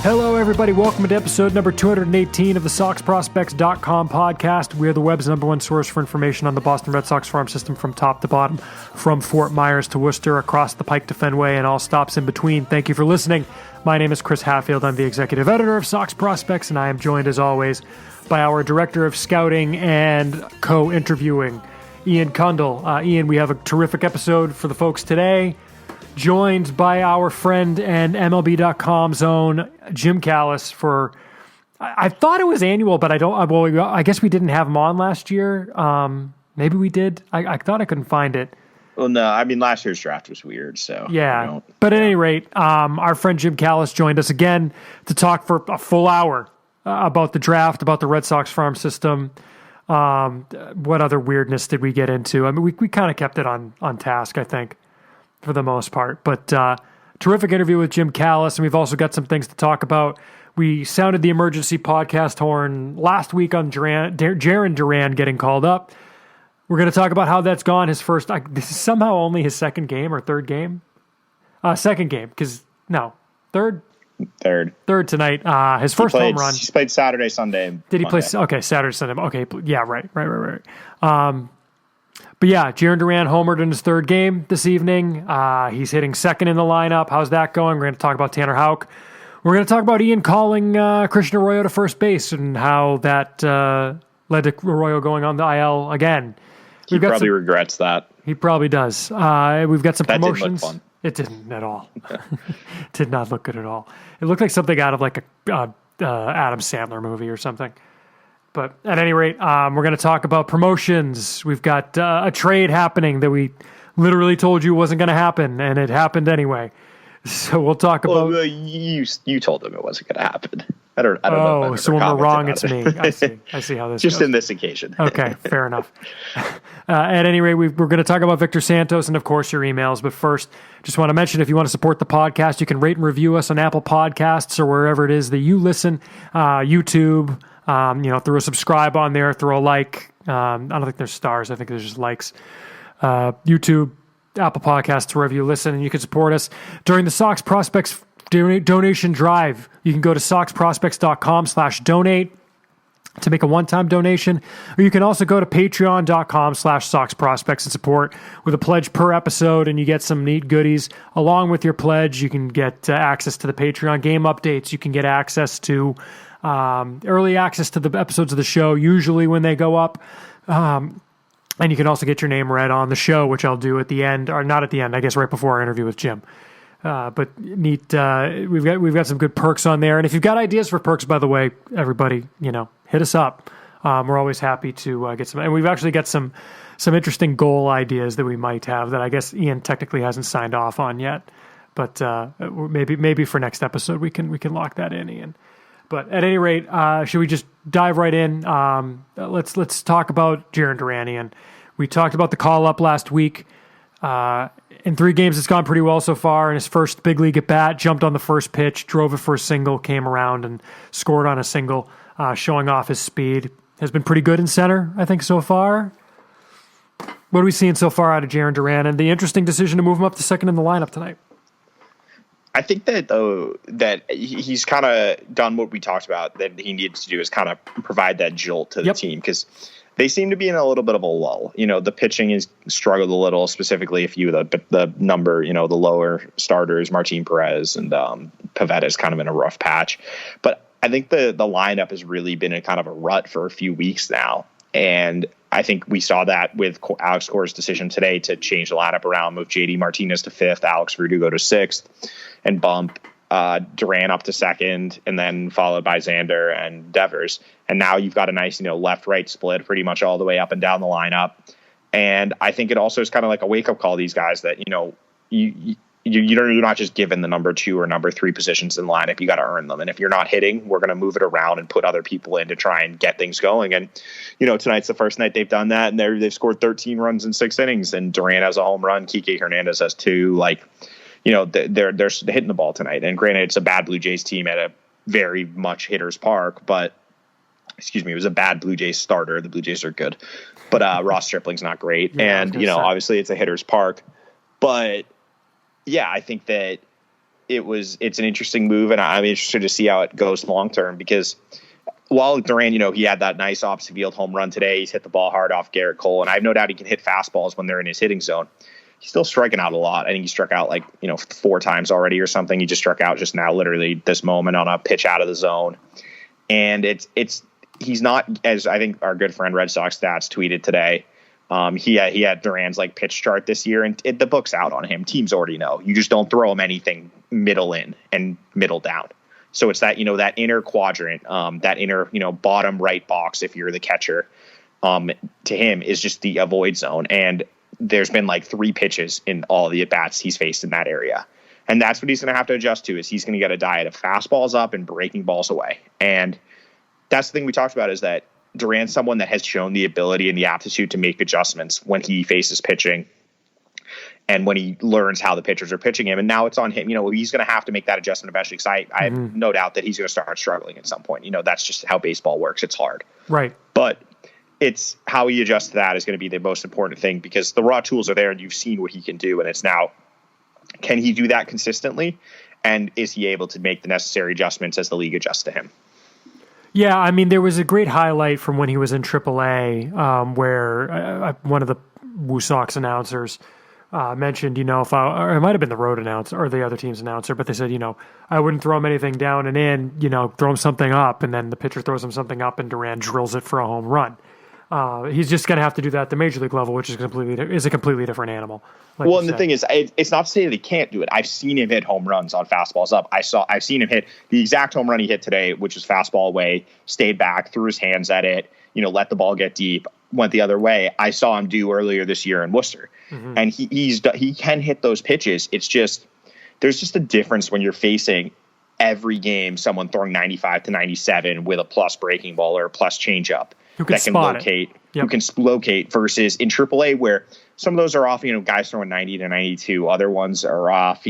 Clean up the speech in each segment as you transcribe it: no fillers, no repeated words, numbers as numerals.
Hello, everybody. Welcome to episode number 218 of the SoxProspects.com podcast. We are the web's number one source for information on the Boston Red Sox farm system from top to bottom, from Fort Myers to Worcester, across the Pike to Fenway, and all stops in between. Thank you for listening. My name is Chris Hatfield. I'm the executive editor of Sox Prospects, and I am joined, as always, by our director of scouting and co-interviewing, Ian Kendall. Ian, we have a terrific episode for the folks today. Joined by our friend and MLB.com's own Jim Callis for, I thought it was annual, but I guess we didn't have him on last year. Maybe we did. I thought I couldn't find it. Well, no, I mean, last year's draft was weird, so. Yeah, but at any rate, our friend Jim Callis joined us again to talk for a full hour about the draft, about the Red Sox farm system. What other weirdness did we get into? I mean, we kind of kept it on task, I think, for the most part. But terrific interview with Jim Callis, and we've also got some things to talk about. We sounded the emergency podcast horn last week on Jarren Duran getting called up. We're going to talk about how that's gone. His first, this is somehow only his second game or third game? Second game, third tonight. His first home run. He's played Saturday, Sunday. Did he play? Okay, Saturday, Sunday. Okay, yeah, right. But yeah, Jarren Duran homered in his third game this evening. He's hitting second in the lineup. How's that going? We're going to talk about Tanner Houck. We're going to talk about Ian calling Christian Arroyo to first base and how that led to Arroyo going on the IL again. He probably regrets that. He probably does. We've got some promotions. Didn't look fun. It didn't at all. Did not look good at all. It looked like something out of like a Adam Sandler movie or something. But at any rate, we're going to talk about promotions. We've got a trade happening that we literally told you wasn't going to happen, and it happened anyway. So we'll talk about. Well, you told them it wasn't going to happen. I don't know. Oh, so when we're wrong, it's me. I see how this just goes. In this occasion. Okay, fair enough. At any rate, we're going to talk about Victor Santos and, of course, your emails. But first, just want to mention, if you want to support the podcast, you can rate and review us on Apple Podcasts or wherever it is that you listen. YouTube. Throw a subscribe on there, throw a like. I don't think there's stars. I think there's just likes. YouTube, Apple Podcasts, wherever you listen, and you can support us during the Sox Prospects donation drive. You can go to SoxProspects.com/donate to make a one-time donation, or you can also go to Patreon.com/SoxProspects and support with a pledge per episode, and you get some neat goodies. Along with your pledge, you can get access to the Patreon game updates. You can get access to early access to the episodes of the show, usually when they go up. And you can also get your name read on the show, which I'll do at the end, or not at the end, I guess right before our interview with Jim. But neat. We've got some good perks on there. And if you've got ideas for perks, by the way, everybody, hit us up. We're always happy to get some. And we've actually got some interesting goal ideas that we might have that I guess Ian technically hasn't signed off on yet. But maybe for next episode we can lock that in, Ian. But at any rate, should we just dive right in? Let's talk about Jarren Duran, Ian. We talked about the call-up last week. In 3 games, it's gone pretty well so far. In his first big league at bat, jumped on the first pitch, drove it for a single, came around and scored on a single, showing off his speed. Has been pretty good in center, I think, so far. What are we seeing so far out of Jarren Duran and the interesting decision to move him up to second in the lineup tonight? I think that, though, that he's kind of done what we talked about that he needs to do is kind of provide that jolt to the team, because they seem to be in a little bit of a lull. The pitching has struggled a little, specifically a few of the the lower starters, Martin Perez and Pivetta is kind of in a rough patch. But I think the lineup has really been in kind of a rut for a few weeks now. And I think we saw that with Alex Cora's decision today to change the lineup around, move JD Martinez to 5th, Alex Verdugo to 6th, and bump Duran up to 2nd, and then followed by Xander and Devers. And now you've got a nice, left-right split pretty much all the way up and down the lineup. And I think it also is kind of like a wake-up call to these guys that, you're not just given the number 2 or number 3 positions in the lineup. You got to earn them. And if you're not hitting, we're going to move it around and put other people in to try and get things going. And, tonight's the first night they've done that, and they've scored 13 runs in 6 innings. And Duran has a home run. Kike Hernandez has 2. They're hitting the ball tonight. And granted, it's a bad Blue Jays team at a very much hitter's park, but it was a bad Blue Jays starter. The Blue Jays are good, but Ross Stripling's not great. Yeah, and, obviously it's a hitter's park, but yeah, I think that it's an interesting move, and I'm interested to see how it goes long term, because while Duran, he had that nice opposite field home run today, he's hit the ball hard off Garrett Cole, and I have no doubt he can hit fastballs when they're in his hitting zone. He's still striking out a lot. I think he struck out 4 times already or something. He just struck out just now, literally this moment, on a pitch out of the zone. And he's not, as I think our good friend Red Sox Stats tweeted today. He had Duran's pitch chart this year, and the book's out on him. Teams already know. You just don't throw him anything middle in and middle down. So it's that, that inner quadrant, that inner, bottom right box, if you're the catcher, to him is just the avoid zone. And there's been 3 pitches in all the at-bats he's faced in that area. And that's what he's going to have to adjust to, is he's going to get a diet of fastballs up and breaking balls away. And that's the thing we talked about, is that Duran's someone that has shown the ability and the aptitude to make adjustments when he faces pitching and when he learns how the pitchers are pitching him. And now it's on him. He's going to have to make that adjustment eventually, because I have no doubt that he's going to start struggling at some point. That's just how baseball works. It's hard. Right. But it's how he adjusts to that is going to be the most important thing, because the raw tools are there and you've seen what he can do. And it's now, can he do that consistently? And is he able to make the necessary adjustments as the league adjusts to him? Yeah, I mean, there was a great highlight from when he was in AAA where one of the Woo Sox announcers mentioned, or it might have been the road announcer or the other team's announcer, but they said, I wouldn't throw him anything down and in, throw him something up, and then the pitcher throws him something up and Duran drills it for a home run. He's just going to have to do that at the major league level, which is a completely different animal. Well, and the thing is, it's not to say that he can't do it. I've seen him hit home runs on fastballs up. I've seen him hit the exact home run he hit today, which was fastball away, stayed back, threw his hands at it, let the ball get deep, went the other way. I saw him do earlier this year in Worcester, and he can hit those pitches. It's just, there's just a difference when you're facing every game someone throwing 95 to 97 with a plus breaking ball or a plus changeup that can locate, who can locate, versus in AAA where some of those are off, guys throwing 90 to 92. Other ones are off,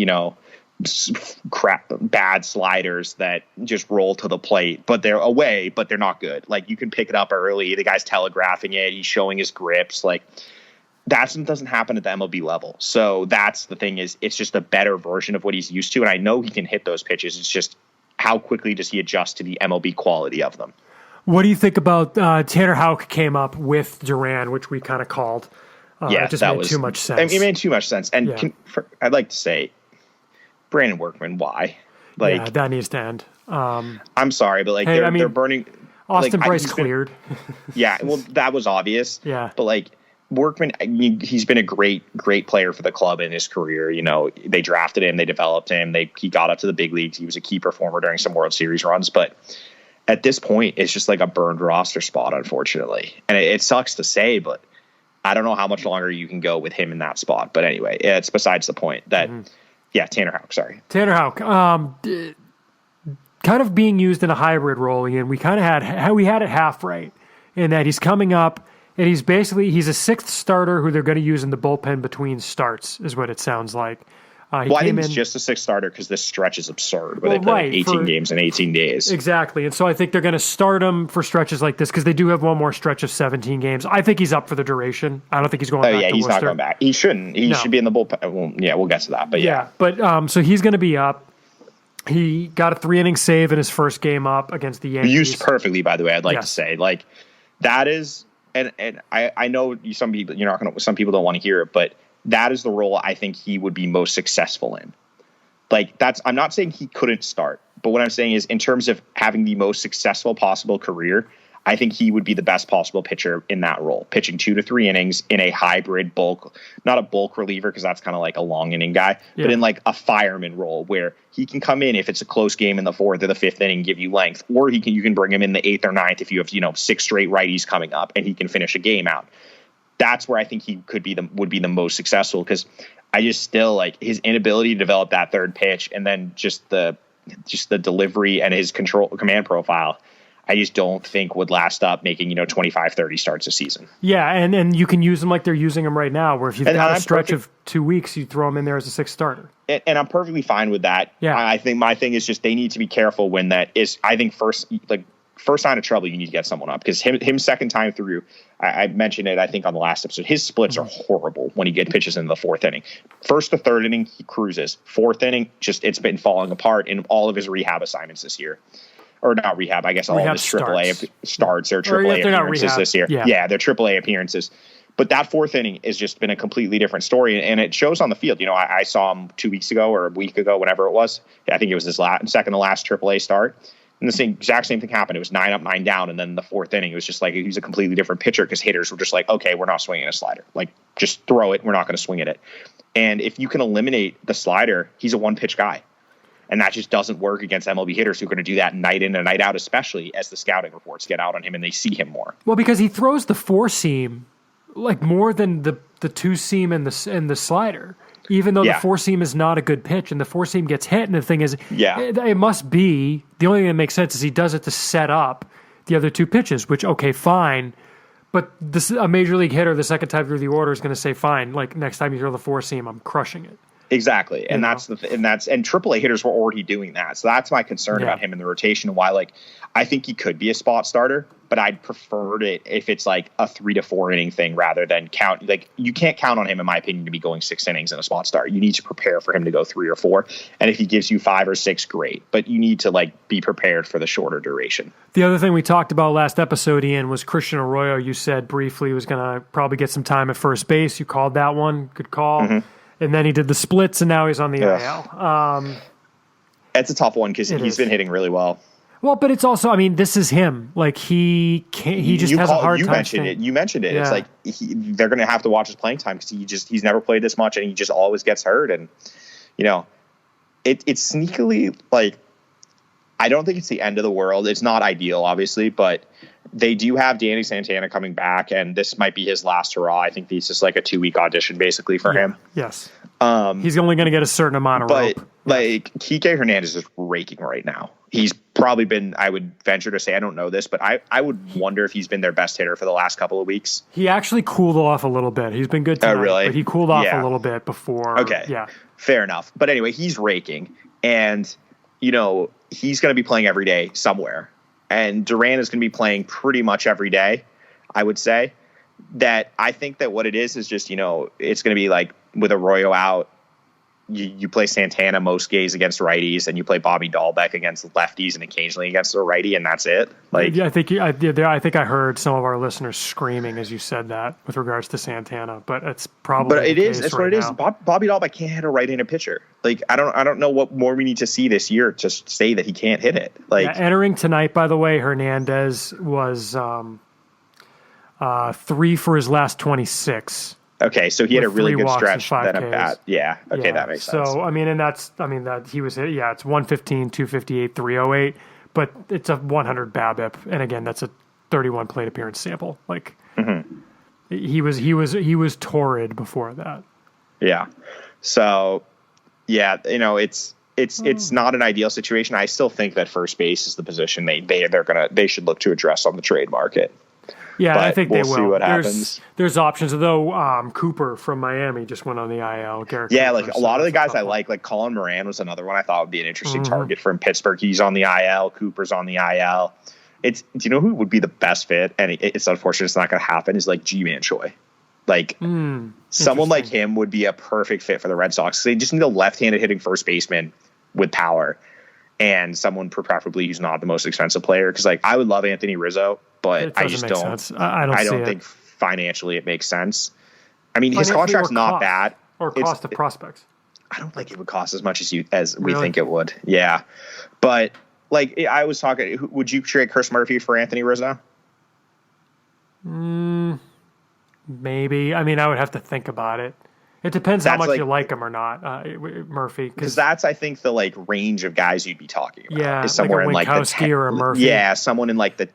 bad sliders that just roll to the plate, but they're away, but they're not good. You can pick it up early. The guy's telegraphing it. He's showing his grips. That doesn't happen at the MLB level. So that's the thing, is it's just a better version of what he's used to. And I know he can hit those pitches. It's just, how quickly does he adjust to the MLB quality of them? What do you think about Tanner Houck came up with Duran, which we kind of called? It just made too much sense. It made too much sense. And I'd like to say, Brandon Workman, why? That needs to end. I'm sorry, but they're burning. Austin Bryce cleared. Well, that was obvious. Yeah. But Workman, he's been a great player for the club in his career. They drafted him, they developed him, he got up to the big leagues. He was a key performer during some World Series runs, but at this point, it's just a burned roster spot, unfortunately. And it sucks to say, but I don't know how much longer you can go with him in that spot. But anyway, it's besides the point. That Tanner Houck. Sorry, Tanner Houck. Kind of being used in a hybrid role, Ian. We kind of had it half right in that he's coming up and he's a sixth starter who they're going to use in the bullpen between starts, is what it sounds like. I think it's just a sixth starter because this stretch is absurd where they play 18 games in 18 days. Exactly. And so I think they're going to start him for stretches like this because they do have one more stretch of 17 games. I think he's up for the duration. I don't think he's going back to Worcester. He's not going back. He shouldn't. He should be in the bullpen. Well, we'll get to that. But But so he's going to be up. He got a 3-inning save in his first game up against the Yankees. Used perfectly, by the way, I'd like to say. That is, and I know some people don't want to hear it, but that is the role I think he would be most successful in. I'm not saying he couldn't start, but what I'm saying is, in terms of having the most successful possible career, I think he would be the best possible pitcher in that role, pitching 2 to 3 innings in a hybrid bulk, not a bulk reliever, because that's kind of like a long inning guy, but in a fireman role where he can come in if it's a close game in the 4th or the 5th inning, give you length, or you can bring him in the 8th or 9th if you have 6 straight righties coming up and he can finish a game out. That's where I think he would be the most successful, because I just still his inability to develop that third pitch, and then just the delivery and his command profile, I just don't think would last up making 25, 30 starts a season. Yeah, and you can use him like they're using him right now, where if you've got a stretch of 2 weeks, you throw him in there as a sixth starter. And I'm perfectly fine with that. Yeah, I think my thing is just they need to be careful when that is. I think first first sign of trouble, you need to get someone up, because him second time through, I mentioned it, I think, on the last episode, his splits are horrible when he gets pitches in the fourth inning. First to third inning, he cruises. Fourth inning, it's been falling apart in all of his rehab assignments this year. Or not rehab, I guess all of his AAA starts or AAA appearances this year. Yeah, they're AAA appearances. But that fourth inning has just been a completely different story, and it shows on the field. I saw him 2 weeks ago or a week ago, whenever it was. I think it was his second to last AAA start. And the exact same thing happened. It was 9 up, 9 down, and then the fourth inning, it was just like he was a completely different pitcher, because hitters were just like, okay, we're not swinging a slider. Like, just throw it. We're not going to swing at it. And if you can eliminate the slider, he's a one-pitch guy. And that just doesn't work against MLB hitters who are going to do that night in and night out, especially as the scouting reports get out on him and they see him more. Well, because he throws the four-seam like more than the two-seam and the slider. Even though the four-seam is not a good pitch, and the four-seam gets hit, and the thing is, it must be, the only thing that makes sense is he does it to set up the other two pitches, which, okay, fine, but a major league hitter, the second time through the order, is going to say, fine, like, next time you throw the four-seam, I'm crushing it. Exactly, and that's AAA hitters were already doing that, so that's my concern about him in the rotation, and why, like, I think he could be a spot starter, but I'd prefer it if it's like a 3 to 4 inning thing rather than count. Like, you can't count on him, in my opinion, to be going 6 innings in a spot start. You need to prepare for him to go 3 or 4, and if he gives you 5 or 6, great, but you need to like be prepared for the shorter duration. The other thing we talked about last episode, Ian, was Christian Arroyo. You said briefly was going to probably get some time at first base. You called that one. Good call. Mm-hmm. And then he did the splits, and now he's on the IL. It's a tough one because he's been hitting really well. Well, but it's also, I mean, this is him. Like, he just has a hard time. You mentioned it. Yeah. It's like they're going to have to watch his playing time because he's never played this much, and he just always gets hurt. And, it's sneakily, like, I don't think it's the end of the world. It's not ideal, obviously, but they do have Danny Santana coming back, and this might be his last hurrah. I think this is like a 2-week audition, basically, for him. Yes. He's only going to get a certain amount of rope. Like, Kike Hernandez is raking right now. He's probably been, I would venture to say, I don't know this, but I would wonder if he's been their best hitter for the last couple of weeks. He actually cooled off a little bit. He's been good tonight, really? But he cooled off a little bit before. Okay. Yeah. Fair enough. But anyway, he's raking, and, he's going to be playing every day somewhere. And Duran is going to be playing pretty much every day, I would say. That I think that what it is just, it's going to be like with Arroyo out, you play Santana most days against righties, and you play Bobby Dahlbeck against lefties and occasionally against a righty, and that's it. Like, yeah, I think I heard some of our listeners screaming as you said that with regards to Santana, but it's probably. But it is. That's what it is. Bobby Dahlbeck can't hit a right-handed pitcher. Like, I don't know what more we need to see this year to say that he can't hit it. Like, entering tonight, by the way, Hernandez was 3 for his last 26. Okay, so he had a really good stretch then at bat. Yeah, okay, that makes sense. So, that he was hit. Yeah, it's 115, 258, 308, but it's a 100 BABIP, and again, that's a 31 plate appearance sample. Like, he was torrid before that. Yeah. So, yeah, it's not an ideal situation. I still think that first base is the position they should look to address on the trade market. Yeah, but I think they will. See what happens. There's options, though. Cooper from Miami just went on the IL. Like a lot of the guys I like Colin Moran was another one I thought would be an interesting target from Pittsburgh. He's on the IL. Cooper's on the IL. Do you know who would be the best fit? And it's unfortunate it's not going to happen. Is like G-Man Choi. Like someone like him would be a perfect fit for the Red Sox. They just need a left-handed hitting first baseman with power, and someone preferably who's not the most expensive player. Because like I would love Anthony Rizzo, but I just don't. I don't think financially it makes sense. I mean, his contract's not bad. Or cost of prospects. I don't think it would cost as much as we think it would. Yeah, but like I was talking, would you trade Chris Murphy for Anthony Rizzo? Maybe. I mean, I would have to think about it. It depends how much you like him or not, Murphy. Because that's, I think, the like range of guys you'd be talking about. Yeah, is somewhere like a in like the 10, or a Murphy. Yeah, someone in like the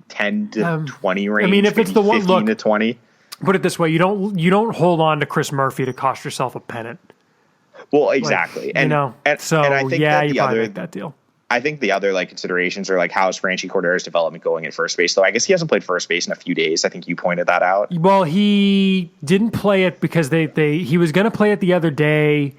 10 to 20 range. I mean, if it's the one, 15 to 20. Put it this way: you don't hold on to Chris Murphy to cost yourself a pennant. Well, exactly, and I think you probably make that deal. I think the other like considerations are like how is Franchi Cordero's development going at first base, though. I guess he hasn't played first base in a few days. I think you pointed that out. Well, he didn't play it because he was going to play it the other day,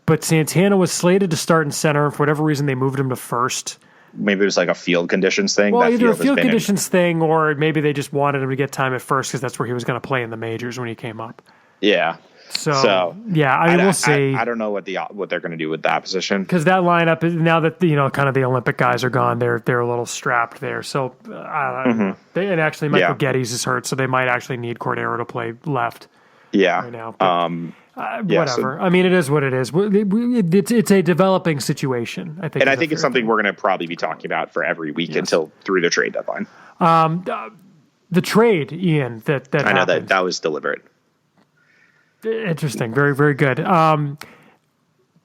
but Santana was slated to start in center, and for whatever reason they moved him to first. maybe it was like a field conditions thing. Well, either a field conditions thing, or maybe they just wanted him to get time at first because that's where he was going to play in the majors when he came up. Yeah. So yeah, I mean, we'll see. I don't know what they're going to do with that position, because that lineup is, now that kind of the Olympic guys are gone, they're a little strapped there. So and actually Michael Geddes is hurt, so they might actually need Cordero to play left. Yeah. Right now. But, whatever. I mean, it is what it is. It's a developing situation, I think. And I think it's something we're going to probably be talking about for every week until through the trade deadline. The trade, Ian, that I know happened. that was deliberate. Interesting. Very, very good.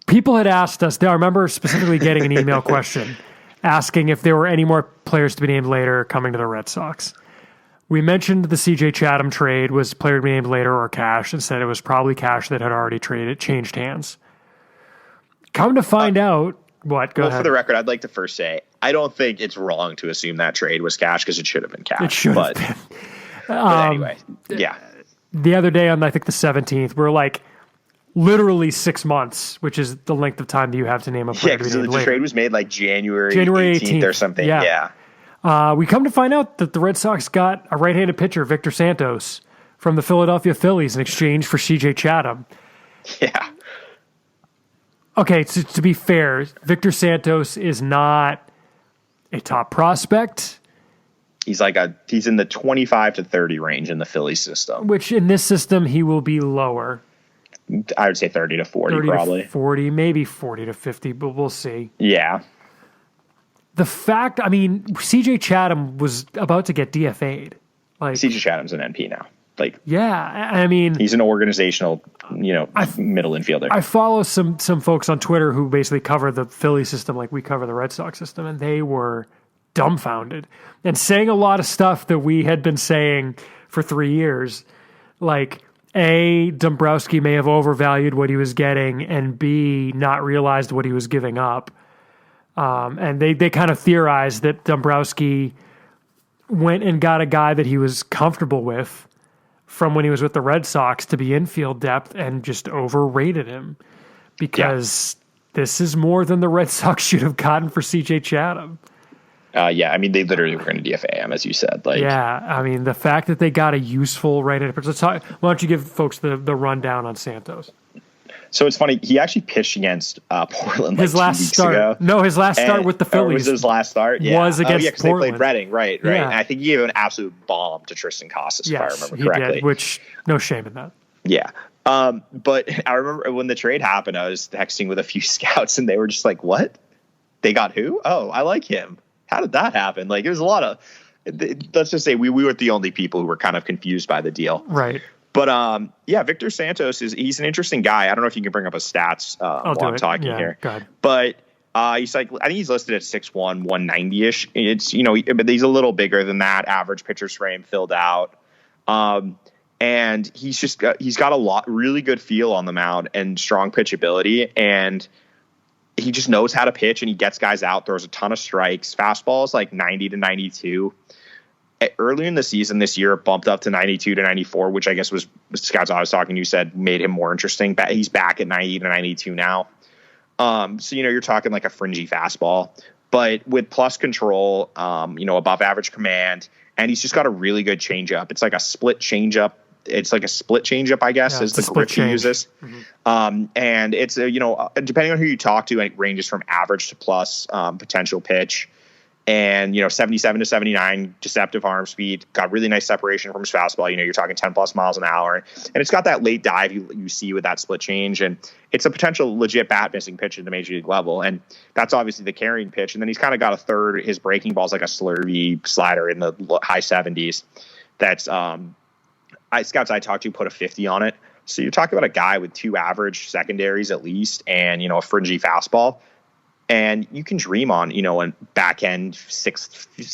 People had asked us, I remember specifically getting an email question asking if there were any more players to be named later coming to the Red Sox. We mentioned the CJ Chatham trade was player to be named later or cash, and said it was probably cash that had already changed hands. Come to find out, what? Go ahead. For the record, I'd like to first say, I don't think it's wrong to assume that trade was cash because it should have been cash. It should have been. But anyway, yeah. The other day on, I think, the 17th, we're like literally 6 months, which is the length of time that you have to name a player. Yeah, because the trade was made like January 18th or something. Yeah. We come to find out that the Red Sox got a right-handed pitcher, Victor Santos, from the Philadelphia Phillies in exchange for CJ Chatham. Yeah. Okay, so to be fair, Victor Santos is not a top prospect. He's in the 25 to 30 range in the Philly system. Which in this system, he will be lower. I would say 30 to 40 probably. 40, maybe 40 to 50, but we'll see. Yeah. The fact, I mean, CJ Chatham was about to get DFA'd. Like CJ Chatham's an NP now. Yeah, I mean, he's an organizational, middle infielder. I follow some folks on Twitter who basically cover the Philly system like we cover the Red Sox system, and they were dumbfounded and saying a lot of stuff that we had been saying for 3 years. Like, A, Dombrowski may have overvalued what he was getting, and B, not realized what he was giving up. And they kind of theorized that Dombrowski went and got a guy that he was comfortable with from when he was with the Red Sox to be infield depth and just overrated him because this is more than the Red Sox should have gotten for CJ Chatham. I mean, they literally were going to DFA him, as you said. I mean, the fact that they got a useful right-handed pitcher. Why don't you give folks the rundown on Santos? So it's funny. He actually pitched against Portland his last 2 weeks start. ago. No, his last start with the Phillies. Was his last start? Yeah. Was against because Portland. they played Reading. Right. Yeah. And I think he gave an absolute bomb to Tristan Casas, if I remember correctly. He did, which, no shame in that. Yeah. But I remember when the trade happened, I was texting with a few scouts, and they were just like, what? They got who? Oh, I like him. How did that happen? Like, it was a lot of – let's just say we weren't the only people who were kind of confused by the deal. Right. But, Victor Santos he's an interesting guy. I don't know if you can bring up his stats while I'm talking here. Go ahead. But he's I think he's listed at 6'1", 190-ish. It's, but he's a little bigger than that. Average pitcher's frame filled out. And he's got a really good feel on the mound and strong pitchability. And he just knows how to pitch, and he gets guys out, throws a ton of strikes. Fastball is like 90 to 92. Early in the season this year, it bumped up to 92 to 94, which I guess was scouts I was talking to said made him more interesting. But he's back at 90 to 92 now. So, you're talking like a fringy fastball, but with plus control, above average command, and he's just got a really good changeup. It's like a split changeup. It's like a split changeup, I guess, is the grip he uses. Mm-hmm. And it's, depending on who you talk to, it ranges from average to plus potential pitch. And, 77 to 79 deceptive arm speed, got really nice separation from his fastball. You're talking 10 plus miles an hour. And it's got that late dive you see with that split change. And it's a potential legit bat missing pitch at the major league level. And that's obviously the carrying pitch. And then he's kind of got a third. His breaking ball's like a slurvy slider in the high 70s. That's scouts I talked to put a 50 on it. So you're talking about a guy with 2 average secondaries at least and, a fringy fastball. And you can dream on, a back end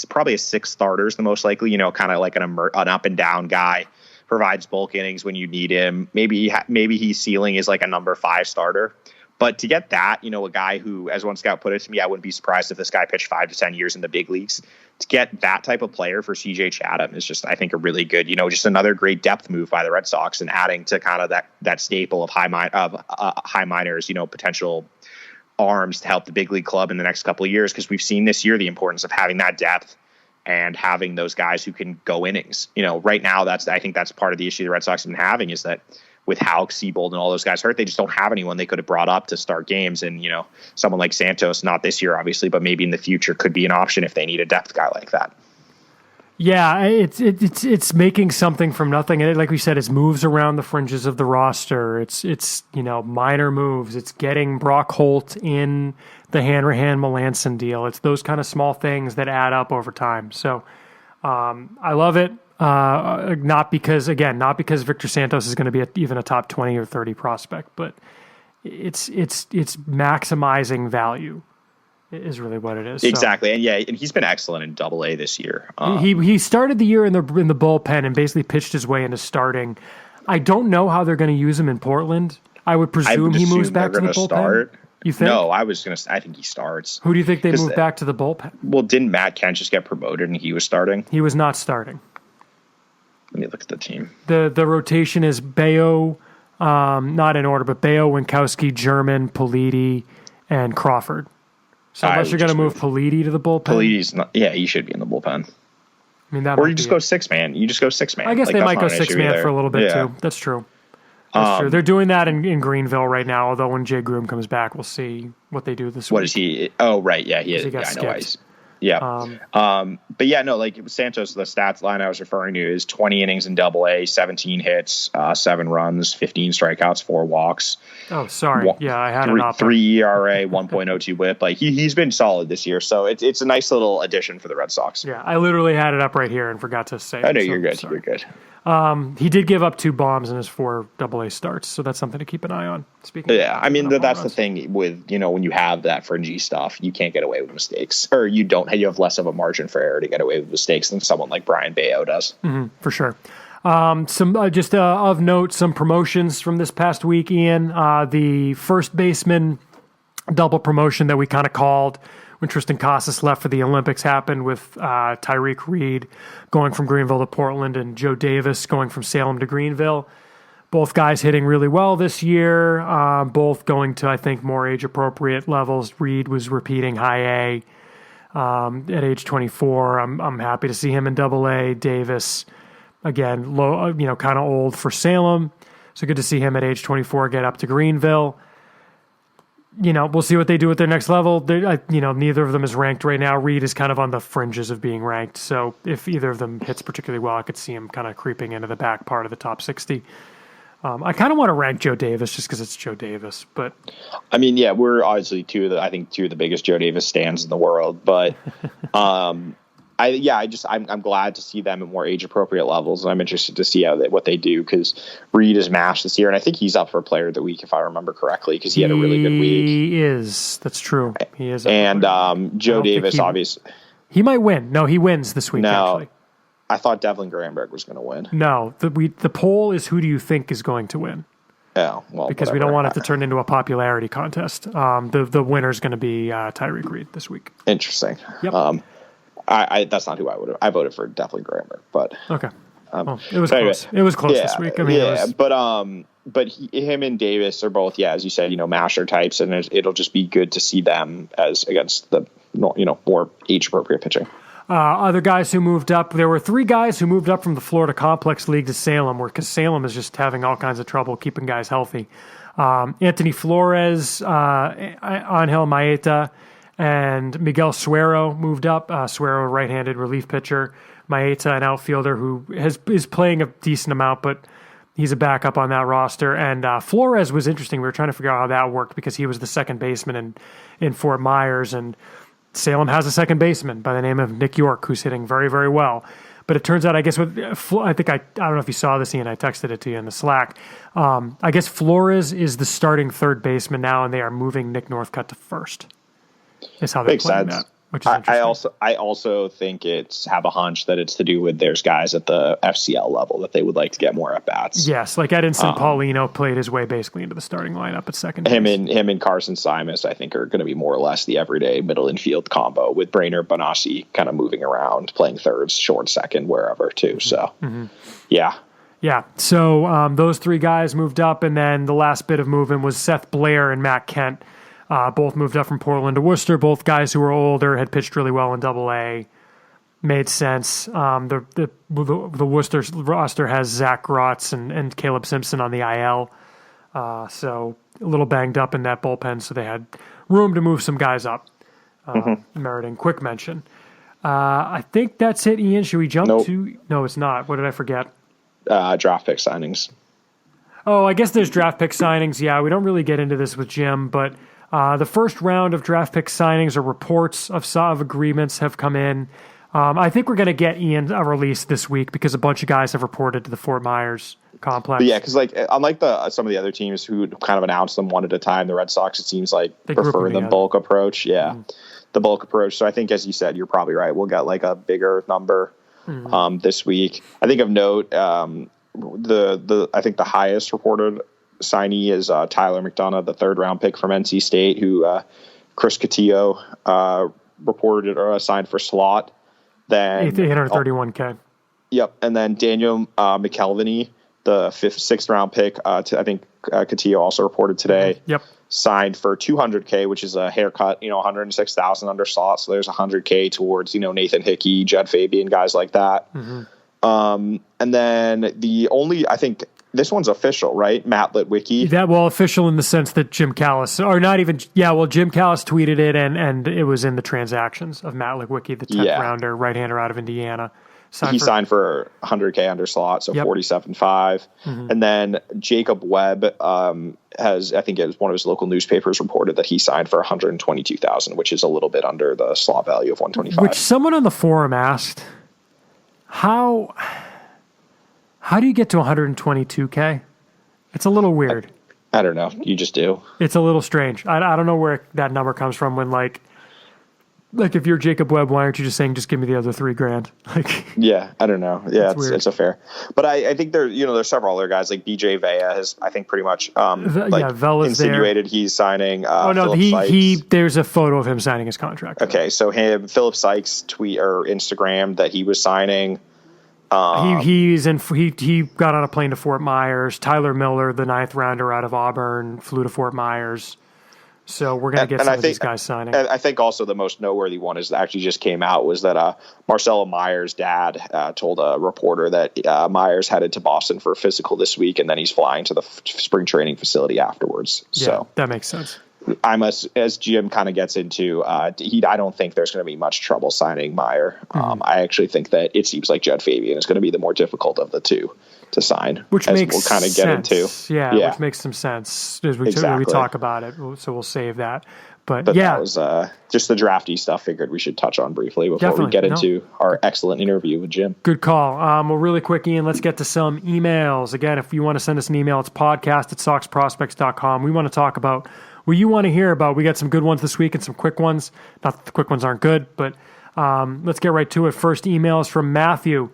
probably a 6 starters, the most likely, kind of like an up and down guy, provides bulk innings when you need him. Maybe he's ceiling is like a number 5 starter. But to get that, a guy who, as one scout put it to me, I wouldn't be surprised if this guy pitched 5 to 10 years in the big leagues. To get that type of player for CJ Chatham is just, I think, a really good, just another great depth move by the Red Sox and adding to kind of that staple of high minors, potential arms to help the big league club in the next couple of years, because we've seen this year the importance of having that depth and having those guys who can go innings. Right now, I think that's part of the issue the Red Sox have been having, is that with Houck, Seabold, and all those guys hurt, they just don't have anyone they could have brought up to start games. And, someone like Santos, not this year, obviously, but maybe in the future could be an option if they need a depth guy like that. Yeah, it's making something from nothing. And like we said, it's moves around the fringes of the roster. It's minor moves. It's getting Brock Holt in the Hanrahan Melanson deal. It's those kind of small things that add up over time. So I love it. Not because Victor Santos is going to be even a top 20 or 30 prospect, but it's maximizing value is really what it is. Exactly. So, and he's been excellent in Double-A this year. He started the year in the bullpen and basically pitched his way into starting. I don't know how they're going to use him in Portland. I would presume he moves back to the bullpen. Start. You think? No, I think he starts. Who do you think they move back to the bullpen? Well, didn't Matt Kent just get promoted and he was starting? He was not starting. Let me look at the team. The rotation is Bayo, not in order, but Bayo, Winkowski, German, Politi, and Crawford. So unless you're going to move Politi to the bullpen. Politi's not. Yeah, he should be in the bullpen. I mean, that. Or you just go 6-man. You just go 6-man. I guess they might go 6-man for a little bit too. That's true. That's true. They're doing that in Greenville right now. Although when Jay Groom comes back, we'll see what they do this week. What is he? Oh, right. Yeah, he is. He I know why he's. Yeah. But yeah, no, like Santos, the stats line I was referring to is 20 innings in Double-A, 17 hits, 7 runs, 15 strikeouts, 4 walks. Oh, sorry. I had an 3 ERA, 1.02 WHIP. Like he's been solid this year, so it's a nice little addition for the Red Sox. Yeah, I literally had it up right here and forgot to say. I know you're good. Sorry. You're good. He did give up 2 bombs in his 4 Double-A starts, so that's something to keep an eye on. I mean, that's the thing with, when you have that fringy stuff, you can't get away with mistakes, or you have less of a margin for error to get away with mistakes than someone like Brian Bayo does. Mm-hmm, for sure. Some just of note, some promotions from this past week, Ian. The first baseman double promotion that we kind of called when Tristan Casas left for the Olympics happened with Tyreek Reed going from Greenville to Portland and Joe Davis going from Salem to Greenville. Both guys hitting really well this year, both going to, I think, more age-appropriate levels. Reed was repeating high A at age 24. I'm happy to see him in Double-A. Davis, again, low, kind of old for Salem. So good to see him at age 24 get up to Greenville. We'll see what they do at their next level. Neither of them is ranked right now. Reed is kind of on the fringes of being ranked. So if either of them hits particularly well, I could see him kind of creeping into the back part of the top 60. I kind of want to rank Joe Davis just because it's Joe Davis, but I mean, yeah, we're obviously two of the biggest Joe Davis stands in the world, but I'm glad to see them at more age appropriate levels, and I'm interested to see what they do, because Reed is mashed this year, and I think he's up for Player of the Week if I remember correctly, because he had a really good week. He is. That's true. He is. And Joe Davis, obviously, he might win. No, he wins this week. Actually, I thought Devlin Granberg was going to win. No, the poll is who do you think is going to win? Oh, well, because we don't want it to turn into a popularity contest. The winner's going to be Tyreek Reed this week. Interesting. Yep. I that's not who I would have. I voted for Devlin Granberg, but okay. It was close. It was close this week. I mean, but him and Davis are both, as you said, masher types, and it'll just be good to see them as against the more age appropriate pitching. Other guys who moved up, there were 3 guys who moved up from the Florida Complex League to Salem, because Salem is just having all kinds of trouble keeping guys healthy. Anthony Flores, Angel Maeta, and Miguel Suero moved up. Suero, right-handed relief pitcher. Maeta, an outfielder who is playing a decent amount, but he's a backup on that roster. And Flores was interesting. We were trying to figure out how that worked, because he was the second baseman in Fort Myers, and Salem has a second baseman by the name of Nick York, who's hitting very, very well. But it turns out, I guess, I don't know if you saw this, Ian, I texted it to you in the Slack. I guess Flores is the starting third baseman now, and they are moving Nick Northcutt to first. Is how they're playing that. Which is interesting. I also think have a hunch that it's to do with there's guys at the FCL level that they would like to get more at bats. Yes, like Edinson Paulino played his way basically into the starting lineup at second. Him and Carson Simas, I think, are going to be more or less the everyday middle infield combo, with Brainer Bonacci kind of moving around, playing thirds, short, second, wherever too. So, yeah. So those 3 guys moved up, and then the last bit of movement was Seth Blair and Matt Kent. Both moved up from Portland to Worcester. Both guys who were older, had pitched really well in Double-A. Made sense. The Worcester roster has Zach Grotz and Caleb Simpson on the IL. So a little banged up in that bullpen, so they had room to move some guys up. Meriting quick mention. I think that's it, Ian. Should we jump to... No, it's not. What did I forget? Draft pick signings. Oh, I guess there's draft pick signings. Yeah, we don't really get into this with Jim, but the first round of draft pick signings or reports of agreements have come in. I think we're going to get, Ian, a release this week because a bunch of guys have reported to the Fort Myers complex. But yeah, because unlike some of the other teams who kind of announced them one at a time, the Red Sox, it seems like they prefer the bulk approach. Yeah, the bulk approach. So I think, as you said, you're probably right. We'll get like a bigger number this week. I think of note, I think the highest reported signee is Tyler McDonough, the 3rd round pick from NC State, who Chris Cotillo reported or signed for slot. Then $831K. Yep, and then Daniel McElvany, the 6th round pick. I think Cotillo also reported today. Yep, signed for $200K, which is a haircut. $106,000 under slot. So there's $100K towards Nathan Hickey, Jed Fabian, guys like that. And then I think this one's official, right? Matt Litwicki. Official in the sense that Jim Callis, or not even, Jim Callis tweeted it, and it was in the transactions of Matt Litwicki, the 10th rounder, right-hander out of Indiana. He signed for $100K under slot, so $47.5. And then Jacob Webb has, I think it was one of his local newspapers reported that he signed for $122,000, which is a little bit under the slot value of $125. Which someone on the forum asked, how do you get to $122K? It's a little weird. I don't know. You just do. It's a little strange. I don't know where that number comes from when like if you're Jacob Webb, why aren't you just saying, just give me the other $3,000? Yeah, I don't know. Yeah, it's a fair. But I think there's several other guys like BJ Vea has, I think, pretty much insinuated there. He's signing. There's a photo of him signing his contract. Okay, so Philip Sykes tweet or Instagram that he was signing. He got on a plane to Fort Myers. Tyler Miller, the 9th rounder out of Auburn, flew to Fort Myers. So we're going to get some of these guys signing. And I think also the most noteworthy one is that actually just came out was that Marcelo Myers' dad told a reporter that Myers headed to Boston for a physical this week, and then he's flying to the spring training facility afterwards. Yeah, so that makes sense. As Jim kind of gets into, I don't think there's going to be much trouble signing Meyer. I actually think that it seems like Jed Fabian is going to be the more difficult of the two to sign, which makes we'll kind of get into. Yeah, which makes some sense as we talk about it. So we'll save that. But that was just the drafty stuff. Figured we should touch on briefly before we get into our excellent interview with Jim. Good call. Well, really quick, Ian, let's get to some emails. Again, if you want to send us an email, it's podcast@soxprospects.com. We want to talk about what you want to hear about. We got some good ones this week and some quick ones. Not that the quick ones aren't good, but let's get right to it. First email is from Matthew.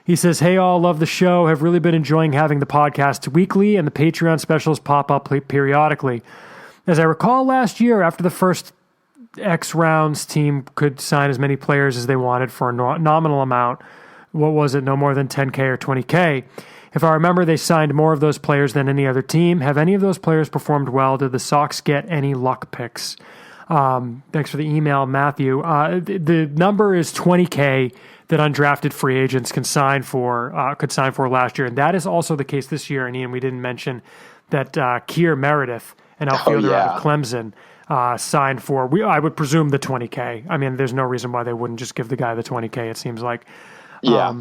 He says, "Hey all, love the show. Have really been enjoying having the podcast weekly and the Patreon specials pop up periodically. As I recall last year, after the first X rounds, team could sign as many players as they wanted for a nominal amount. What was it? No more than 10K or 20K. If I remember, they signed more of those players than any other team. Have any of those players performed well? Did the Sox get any luck picks?" Thanks for the email, Matthew. The number is 20K that undrafted free agents could sign for last year, and that is also the case this year. And Ian, we didn't mention that Keir Meredith, an outfielder out of Clemson, signed for, I would presume, the 20K. I mean, there's no reason why they wouldn't just give the guy the 20K, it seems like. Yeah.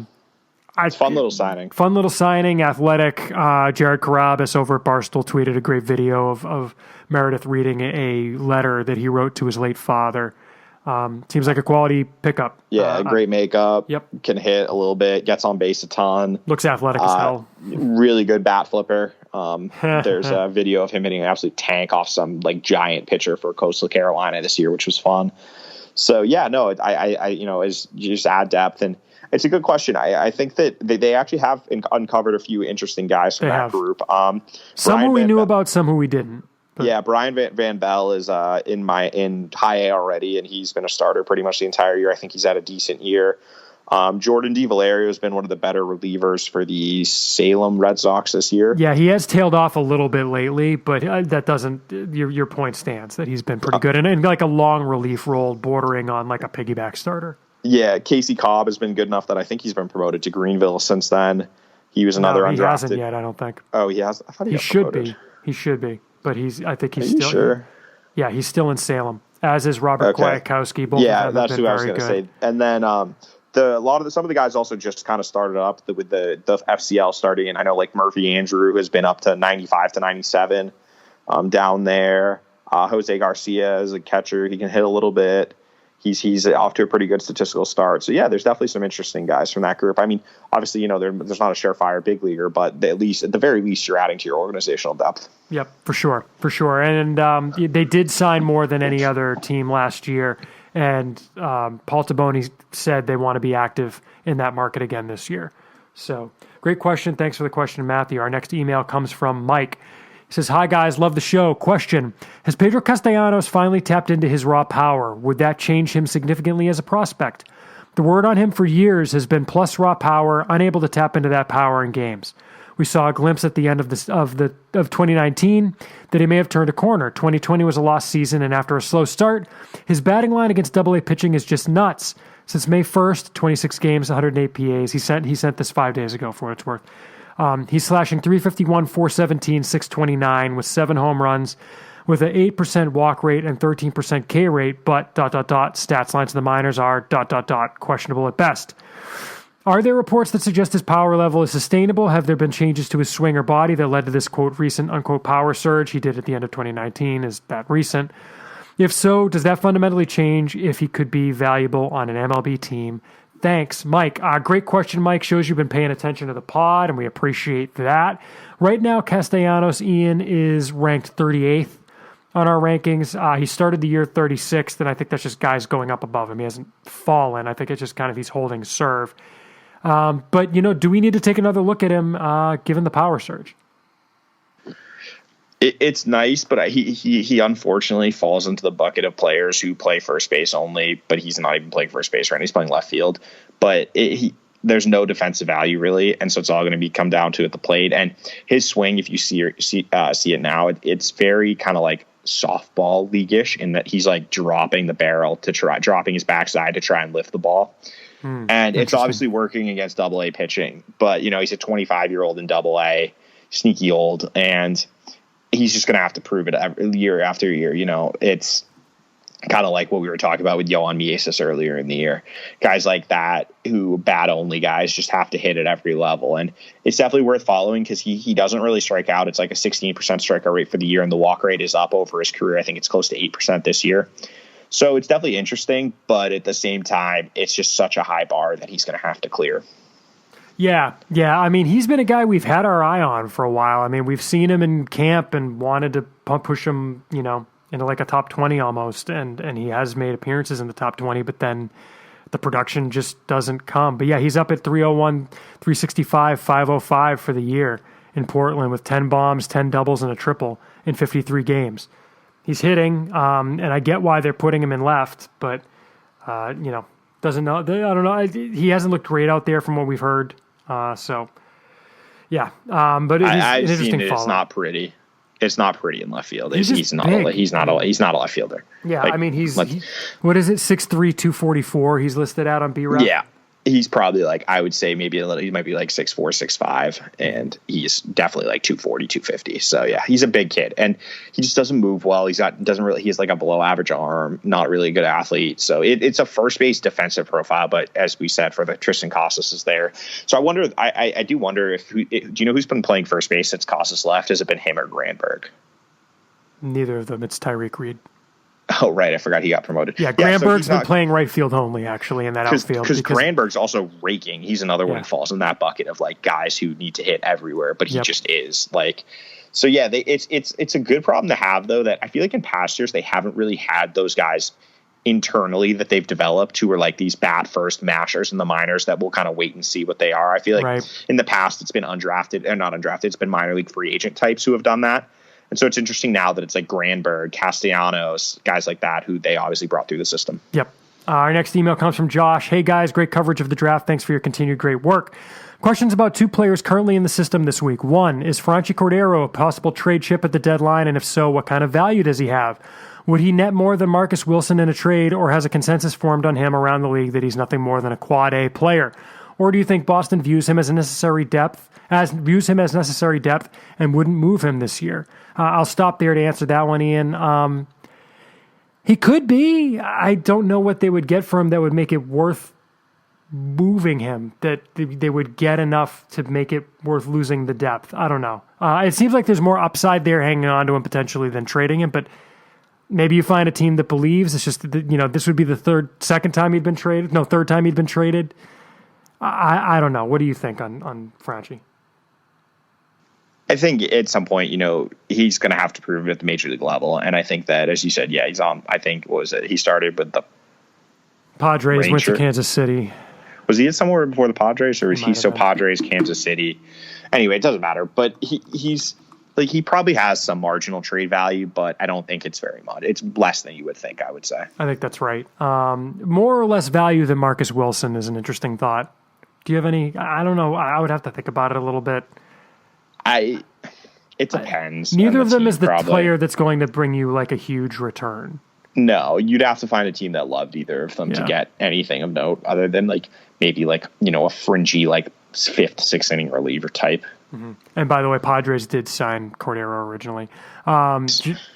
It's fun little signing. Fun little signing, athletic. Jared Carabas over at Barstool tweeted a great video of Meredith reading a letter that he wrote to his late father. Seems like a quality pickup. Yeah, great makeup. Yep. Can hit a little bit, gets on base a ton. Looks athletic as hell. Really good bat flipper. There's a video of him hitting an absolute tank off some like giant pitcher for Coastal Carolina this year, which was fun. So yeah, no, I as you just add depth, and it's a good question. I think that they actually have uncovered a few interesting guys from that group. Some who we knew about, some who we didn't. But. Yeah, Brian Van Bell is in high A already, and he's been a starter pretty much the entire year. I think he's had a decent year. Jordan D Valerio has been one of the better relievers for the Salem Red Sox this year. Yeah, he has tailed off a little bit lately, but that doesn't. Your point stands that he's been pretty good and like a long relief role, bordering on like a piggyback starter. Yeah, Casey Cobb has been good enough that I think he's been promoted to Greenville since then. He was another undrafted. He hasn't yet, I don't think. Oh, he has. I thought he should be. He should be, but I think he's still. Sure? Yeah, he's still in Salem, as is Robert Kwiatkowski. Both yeah, of them that's who I was going to say. And then some of the guys also just kind of started up with the FCL starting, and I know like Murphy Andrew has been up to 95 to 97 down there. Jose Garcia is a catcher; he can hit a little bit. He's off to a pretty good statistical start. So yeah, there's definitely some interesting guys from that group. I mean, obviously, there's not a surefire big leaguer, but at the very least, you're adding to your organizational depth. Yep, for sure. And they did sign more than any other team last year. And Paul Taboni said they want to be active in that market again this year. So great question. Thanks for the question, Matthew. Our next email comes from Mike. He says, "Hi, guys. Love the show. Question. Has Pedro Castellanos finally tapped into his raw power? Would that change him significantly as a prospect? The word on him for years has been plus raw power, unable to tap into that power in games. We saw a glimpse at the end of 2019 that he may have turned a corner. 2020 was a lost season, and after a slow start, his batting line against AA pitching is just nuts. Since May 1st, 26 games, 108 PAs. He sent this 5 days ago for what it's worth. He's slashing 351, 417, 629 with 7 home runs, with an 8% walk rate and 13% K rate, but ... stats lines in the minors are ... questionable at best. Are there reports that suggest his power level is sustainable? Have there been changes to his swing or body that led to this, quote, recent, unquote, power surge he did at the end of 2019? Is that recent? If so, does that fundamentally change if he could be valuable on an MLB team? Thanks, Mike. Great question, Mike. Shows you've been paying attention to the pod, and we appreciate that. Right now, Castellanos, Ian, is ranked 38th on our rankings. He started the year 36th, and I think that's just guys going up above him. He hasn't fallen. I think it's just kind of he's holding serve. But, do we need to take another look at him given the power surge? It's nice, but he unfortunately falls into the bucket of players who play first base only, but he's not even playing first base right now. He's playing left field. But there's no defensive value really, and so it's all going to come down to at the plate. And his swing, if you see it now, it's very kind of like softball league-ish in that he's like dropping the barrel dropping his backside to try and lift the ball. And it's obviously working against AA pitching, but he's a 25-year-old in AA, sneaky old, and he's just going to have to prove it year after year. It's kind of like what we were talking about with Yohan Mieses earlier in the year. Guys like that who bat-only guys just have to hit at every level. And it's definitely worth following because he doesn't really strike out. It's like a 16% strikeout rate for the year, and the walk rate is up over his career. I think it's close to 8% this year. So it's definitely interesting, but at the same time, it's just such a high bar that he's going to have to clear. Yeah. I mean, he's been a guy we've had our eye on for a while. I mean, we've seen him in camp and wanted to push him, into like a top 20 almost, and he has made appearances in the top 20, but then the production just doesn't come. But yeah, he's up at 301, 365, 505 for the year in Portland with 10 bombs, 10 doubles, and a triple in 53 games. He's hitting, and I get why they're putting him in left, but, doesn't know. I don't know. He hasn't looked great out there from what we've heard. So, yeah. But it's an interesting follow. It's not pretty. It's not pretty in left field. He's not a left fielder. Yeah, I mean, what is it, 6'3", 244 he's listed out on B-Rep? Yeah. He's probably I would say maybe he might be 6'4", 6'5", and he's definitely 240, 250. So yeah, he's a big kid, and he just doesn't move well. He has a below average arm, not really a good athlete. So it's a first base defensive profile, but as we said, for the Tristan Casas is there. So I do wonder do you know who's been playing first base since Casas left? Has it been him or Granberg? Neither of them. It's Tyreek Reed. Oh, right. I forgot he got promoted. Yeah, Granberg's been playing right field only, actually, in that outfield. Because Granberg's also raking. He's another one who falls in that bucket of guys who need to hit everywhere, but he just is. So yeah, it's a good problem to have, though, that I feel like in past years they haven't really had those guys internally that they've developed who are these bat first mashers in the minors that we'll kind of wait and see what they are. I feel like in the past it's been not undrafted, it's been minor league free agent types who have done that. And so it's interesting now that it's Granberg, Castellanos, guys like that, who they obviously brought through the system. Yep, Our next email comes from Josh. Hey guys, great coverage of the draft. Thanks for your continued great work. Questions about 2 players currently in the system this week. 1, is Franchi Cordero a possible trade chip at the deadline? And if so, what kind of value does he have? Would he net more than Marcus Wilson in a trade, or has a consensus formed on him around the league that he's nothing more than a quad A player? Or do you think Boston views him as necessary depth and wouldn't move him this year? I'll stop there to answer that one, Ian. He could be. I don't know what they would get for him that would make it worth moving him, that they would get enough to make it worth losing the depth. I don't know. It seems like there's more upside there hanging on to him potentially than trading him, but maybe you find a team that believes. It's just that, this would be the third time he'd been traded. I don't know. What do you think on Franchi? I think at some point, he's going to have to prove it at the major league level. And I think that, as you said, he's on, I think, he started with the Padres, went to Kansas City. Was he somewhere before the Padres, or is he so Padres, Kansas City? Anyway, it doesn't matter. But he's like, he probably has some marginal trade value, but I don't think it's very much. It's less than you would think, I would say. I think that's right. More or less value than Marcus Wilson is an interesting thought. Do you have any? I don't know. I would have to think about it a little bit. It depends. Neither of them is the player that's going to bring you like a huge return. No, you'd have to find a team that loved either of them to get anything of note, other than maybe a fringy 5th, 6th inning reliever type. Mm-hmm. And by the way, Padres did sign Cordero originally.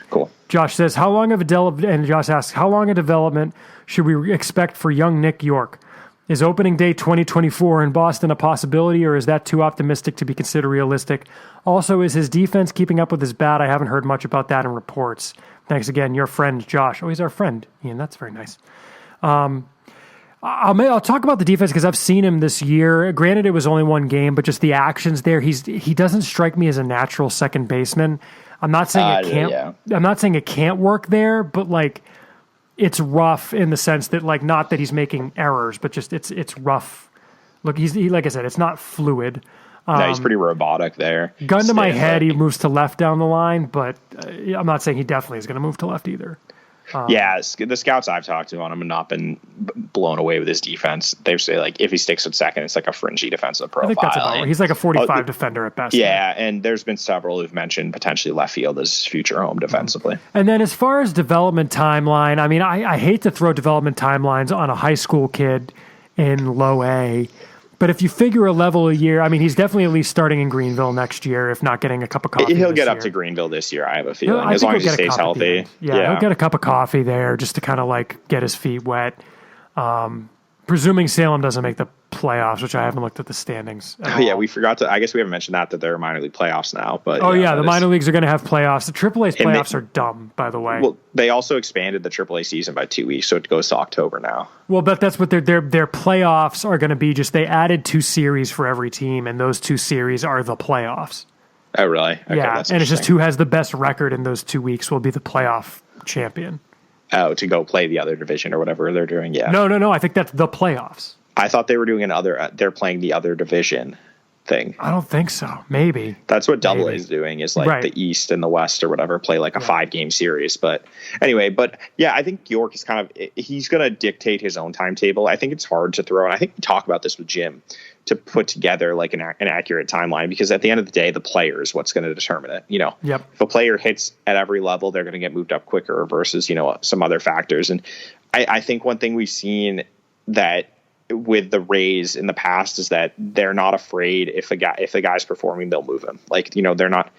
Cool. Josh says, Josh asks, how long a development should we expect for young Nick York? Is opening day 2024 in Boston a possibility, or is that too optimistic to be considered realistic? Also, is his defense keeping up with his bat? I haven't heard much about that in reports. Thanks again, your friend, Josh. Oh, he's our friend, Ian. That's very nice. I'll talk about the defense because I've seen him this year. Granted, it was only one game, but just the actions there, he doesn't strike me as a natural second baseman. I'm not saying it can't. Yeah. I'm not saying it can't work there, but it's rough in the sense that not that he's making errors, but just it's rough. Look, like I said, it's not fluid. No, he's pretty robotic there. Gun to my head, he moves to left down the line, but I'm not saying he definitely is going to move to left either. The scouts I've talked to on him have not been blown away with his defense. They say if he sticks at second, it's like a fringy defensive profile. I think that's about right. He's like a 45 defender at best. Yeah, and there's been several who've mentioned potentially left field as his future home defensively. And then as far as development timeline, I mean, I hate to throw development timelines on a high school kid in low A. But if you figure a level a year, I mean, he's definitely at least starting in Greenville next year, if not getting a cup of coffee. He'll get up to Greenville this year, I have a feeling, as long as he stays healthy. Yeah, he'll get a cup of coffee there just to kind of get his feet wet. Presuming Salem doesn't make the playoffs, which I haven't looked at the standings. Yeah, we forgot to. I guess we haven't mentioned that there are minor league playoffs now. But the minor leagues are going to have playoffs. The AAA's playoffs are dumb, by the way. Well, they also expanded the AAA season by 2 weeks, so it goes to October now. Well, but that's what their playoffs are going to be. Just they added 2 series for every team, and those 2 series are the playoffs. Oh, really? Okay, yeah, and it's just who has the best record in those 2 weeks will be the playoff champion. Oh, to go play the other division or whatever they're doing. Yeah. No. I think that's the playoffs. I thought they were doing they're playing the other division thing. I don't think so. Maybe. That's what Double A is doing is the East and the West or whatever play a 5-game series. But anyway, I think York is he's going to dictate his own timetable. I think it's hard to throw. And I think we talk about this with Jim to put together an accurate timeline, because at the end of the day, the player is what's going to determine it. Yep. If a player hits at every level, they're going to get moved up quicker versus, some other factors. And I think one thing we've seen that with the Rays in the past is that they're not afraid if the guy's performing, they'll move him. They're not.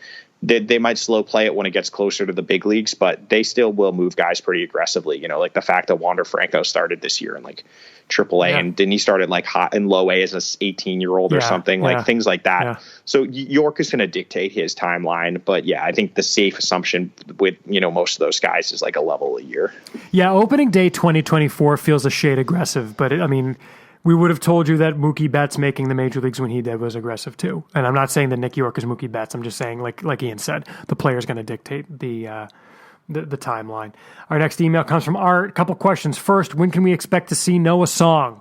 They might slow play it when it gets closer to the big leagues, but they still will move guys pretty aggressively. The fact that Wander Franco started this year in AAA, and didn't he start at hot in low A as an 18-year-old or something, things like that. Yeah. So York is going to dictate his timeline, but I think the safe assumption with most of those guys is a level a year. Yeah, opening day 2024 feels a shade aggressive, but we would have told you that Mookie Betts making the major leagues when he did was aggressive too. And I'm not saying that Nick York is Mookie Betts. I'm just saying, like Ian said, the player's going to dictate the timeline. Our next email comes from Art. Couple questions. First, when can we expect to see Noah Song?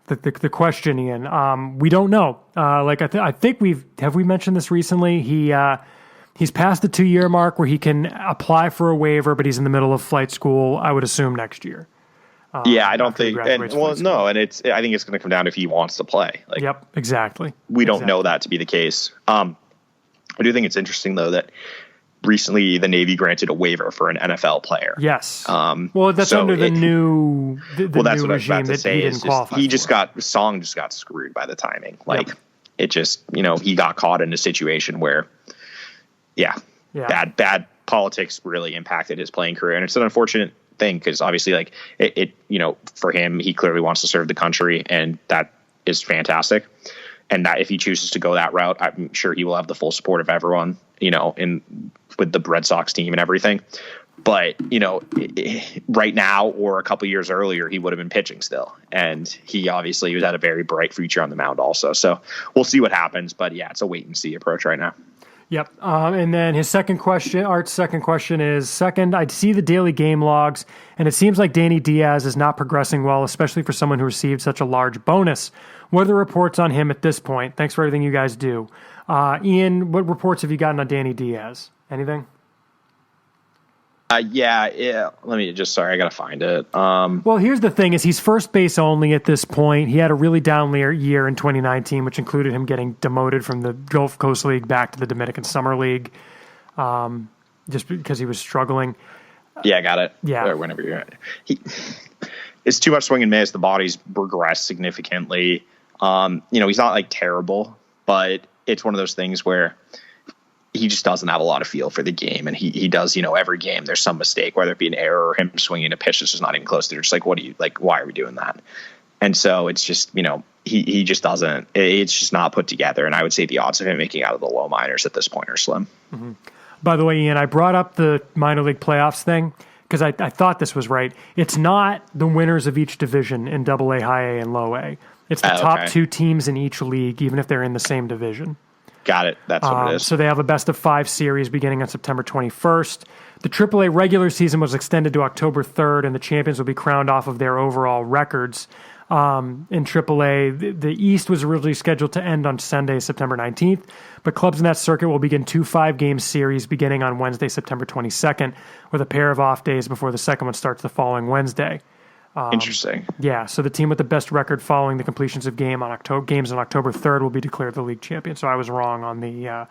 The question, Ian. We don't know. I think have we mentioned this recently? He's past the 2-year mark where he can apply for a waiver, but he's in the middle of flight school. I would assume next year. I don't think. And I think it's going to come down to if he wants to play. Like, yep, exactly. We don't know that to be the case. I do think it's interesting though that recently the Navy granted a waiver for an NFL player. Yes. Well, that's under the new that's new what I was about to say. Song just got screwed by the timing. Like it just, he got caught in a situation where, bad politics really impacted his playing career. And it's an unfortunate thing because obviously like it, for him, he clearly wants to serve the country and that is fantastic. And that if he chooses to go that route, I'm sure he will have the full support of everyone, with the Red Sox team and everything. But, right now or a couple years earlier, he would have been pitching still. And he obviously had a very bright future on the mound also. So we'll see what happens. But yeah, it's a wait and see approach right now. Yep. And then Art's second question is, I'd see the daily game logs, and it seems like Danny Diaz is not progressing well, especially for someone who received such a large bonus. What are the reports on him at this point? Thanks for everything you guys do. Ian, what reports have you gotten on Danny Diaz? Anything? Yeah. Let me sorry, I got to find it. Well, here's the thing is he's first base only at this point. He had a really down year in 2019, which included him getting demoted from the Gulf Coast League back to the Dominican Summer League, just because he was struggling. Yeah, I got it. Yeah. Or whenever you're it's too much swing and miss. The body's regressed significantly. He's not like terrible, but it's one of those things where he just doesn't have a lot of feel for the game. And he does, every game there's some mistake, whether it be an error or him swinging a pitch that's just not even close. They're just like, why are we doing that? And so it's just, he just doesn't, it's just not put together. And I would say the odds of him making out of the low minors at this point are slim. Mm-hmm. By the way, Ian, I brought up the minor league playoffs thing because I thought this was right. It's not the winners of each division in AA, High A, and Low A. It's the top two teams in each league, even if they're in the same division. Got it. That's what it is. So they have a best of 5 series beginning on September 21st. The AAA regular season was extended to October 3rd, and the champions will be crowned off of their overall records. In AAA, the East was originally scheduled to end on Sunday, September 19th, but clubs in that circuit will begin 2 5-game series beginning on Wednesday, September 22nd, with a pair of off days before the second one starts the following Wednesday. Interesting. Yeah, so the team with the best record following the completions of games on October 3rd will be declared the league champion. So I was wrong on the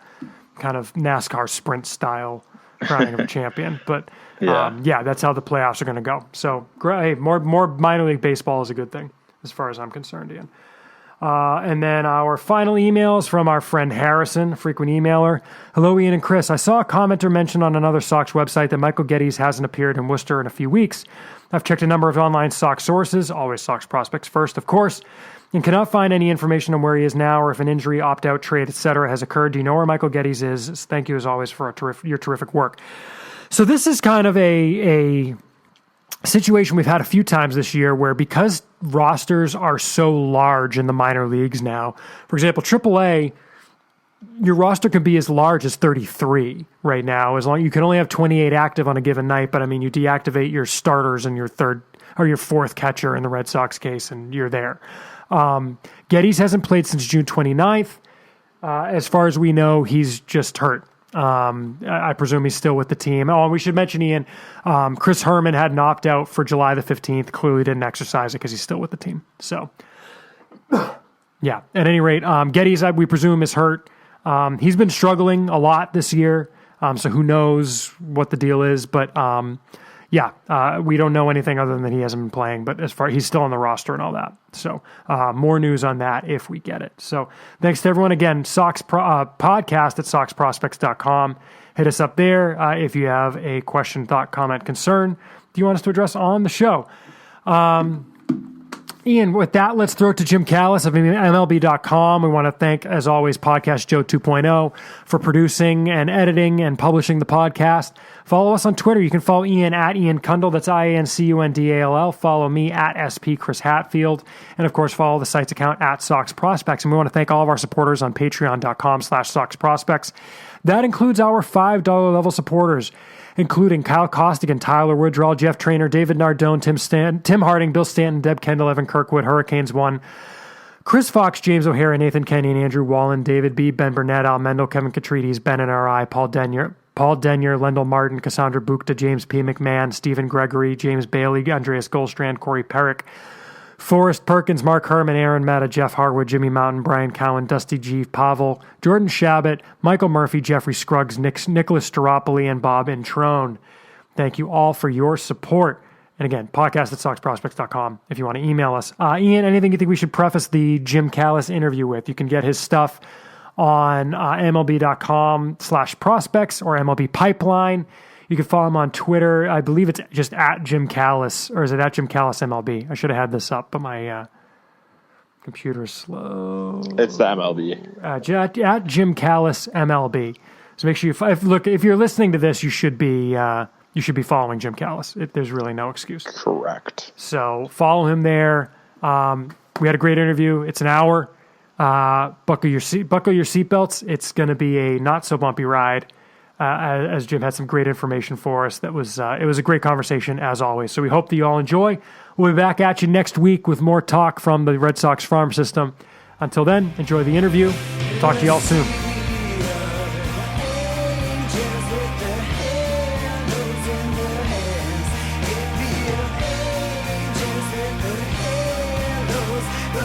kind of NASCAR sprint style crowning of a champion. But that's how the playoffs are going to go. So great, more minor league baseball is a good thing as far as I'm concerned, Ian. And then our final email is from our friend Harrison, frequent emailer. Hello, Ian and Chris. I saw a commenter mention on another Sox website that Michael Geddes hasn't appeared in Worcester in a few weeks. I've checked a number of online Sox sources, always Sox prospects first, of course, and cannot find any information on where he is now or if an injury, opt-out, trade, etc. has occurred. Do you know where Michael Geddes is? Thank you, as always, for your terrific work. So this is kind of a situation we've had a few times this year where because rosters are so large in the minor leagues now, for example, AAA, your roster can be as large as 33 right now, as long you can only have 28 active on a given night. But I mean, you deactivate your starters and your third or your fourth catcher in the Red Sox case, and you're there. Geddes hasn't played since June 29th. As far as we know, he's just hurt. I presume he's still with the team. Oh, and we should mention, Ian, Chris Herman had an opt-out for July the 15th. Clearly didn't exercise it because he's still with the team. So, yeah, at any rate, Geddes, we presume, is hurt. He's been struggling a lot this year, so who knows what the deal is. But, we don't know anything other than that he hasn't been playing. But as far he's still on the roster and all that. So more news on that if we get it. So thanks to everyone. Again, Sox podcast at soxprospects.com. Hit us up there if you have a question, thought, comment, concern do you want us to address on the show. Ian, with that, let's throw it to Jim Callis of MLB.com. We want to thank, as always, Podcast Joe 2.0 for producing and editing and publishing the podcast. Follow us on Twitter. You can follow Ian at Ian Kendall. That's IANCUNDALL. Follow me at SP Chris Hatfield. And, of course, follow the site's account at Sox Prospects. And we want to thank all of our supporters on Patreon.com/Sox Prospects. That includes our $5 level supporters, including Kyle Costigan, Tyler Woodrow, Jeff Trainer, David Nardone, Tim Harding, Bill Stanton, Deb Kendall, Evan Kirkwood, Hurricanes 1, Chris Fox, James O'Hara, Nathan Kenyon, Andrew Wallen, David B., Ben Burnett, Al Mendel, Kevin Catrides, Ben NRI, Paul Paul Denyer, Lendl Martin, Cassandra Bukta, James P. McMahon, Stephen Gregory, James Bailey, Andreas Goldstrand, Corey Perrick, Forrest Perkins, Mark Herman, Aaron Mata, Jeff Harwood, Jimmy Mountain, Brian Cowan, Dusty G, Pavel, Jordan Shabbat, Michael Murphy, Jeffrey Scruggs, Nicholas Staropoli, and Bob Introne. Thank you all for your support. And again, podcast@soxprospects.com if you want to email us. Ian, anything you think we should preface the Jim Callis interview with? You can get his stuff on MLB.com/prospects or MLB Pipeline. You can follow him on Twitter. I believe it's just at Jim Callis, or is it at Jim Callis MLB? I should have had this up, but my computer's slow. It's the MLB. At Jim Callis MLB. So make sure if you're listening to this, you should be following Jim Callis. There's really no excuse. Correct. So follow him there. We had a great interview. It's an hour. Buckle your seatbelts. It's going to be a not so bumpy ride. As Jim had some great information for us. It was a great conversation as always. So we hope that you all enjoy. We'll be back at you next week with more talk from the Red Sox farm system. Until then, enjoy the interview. Talk to you all soon.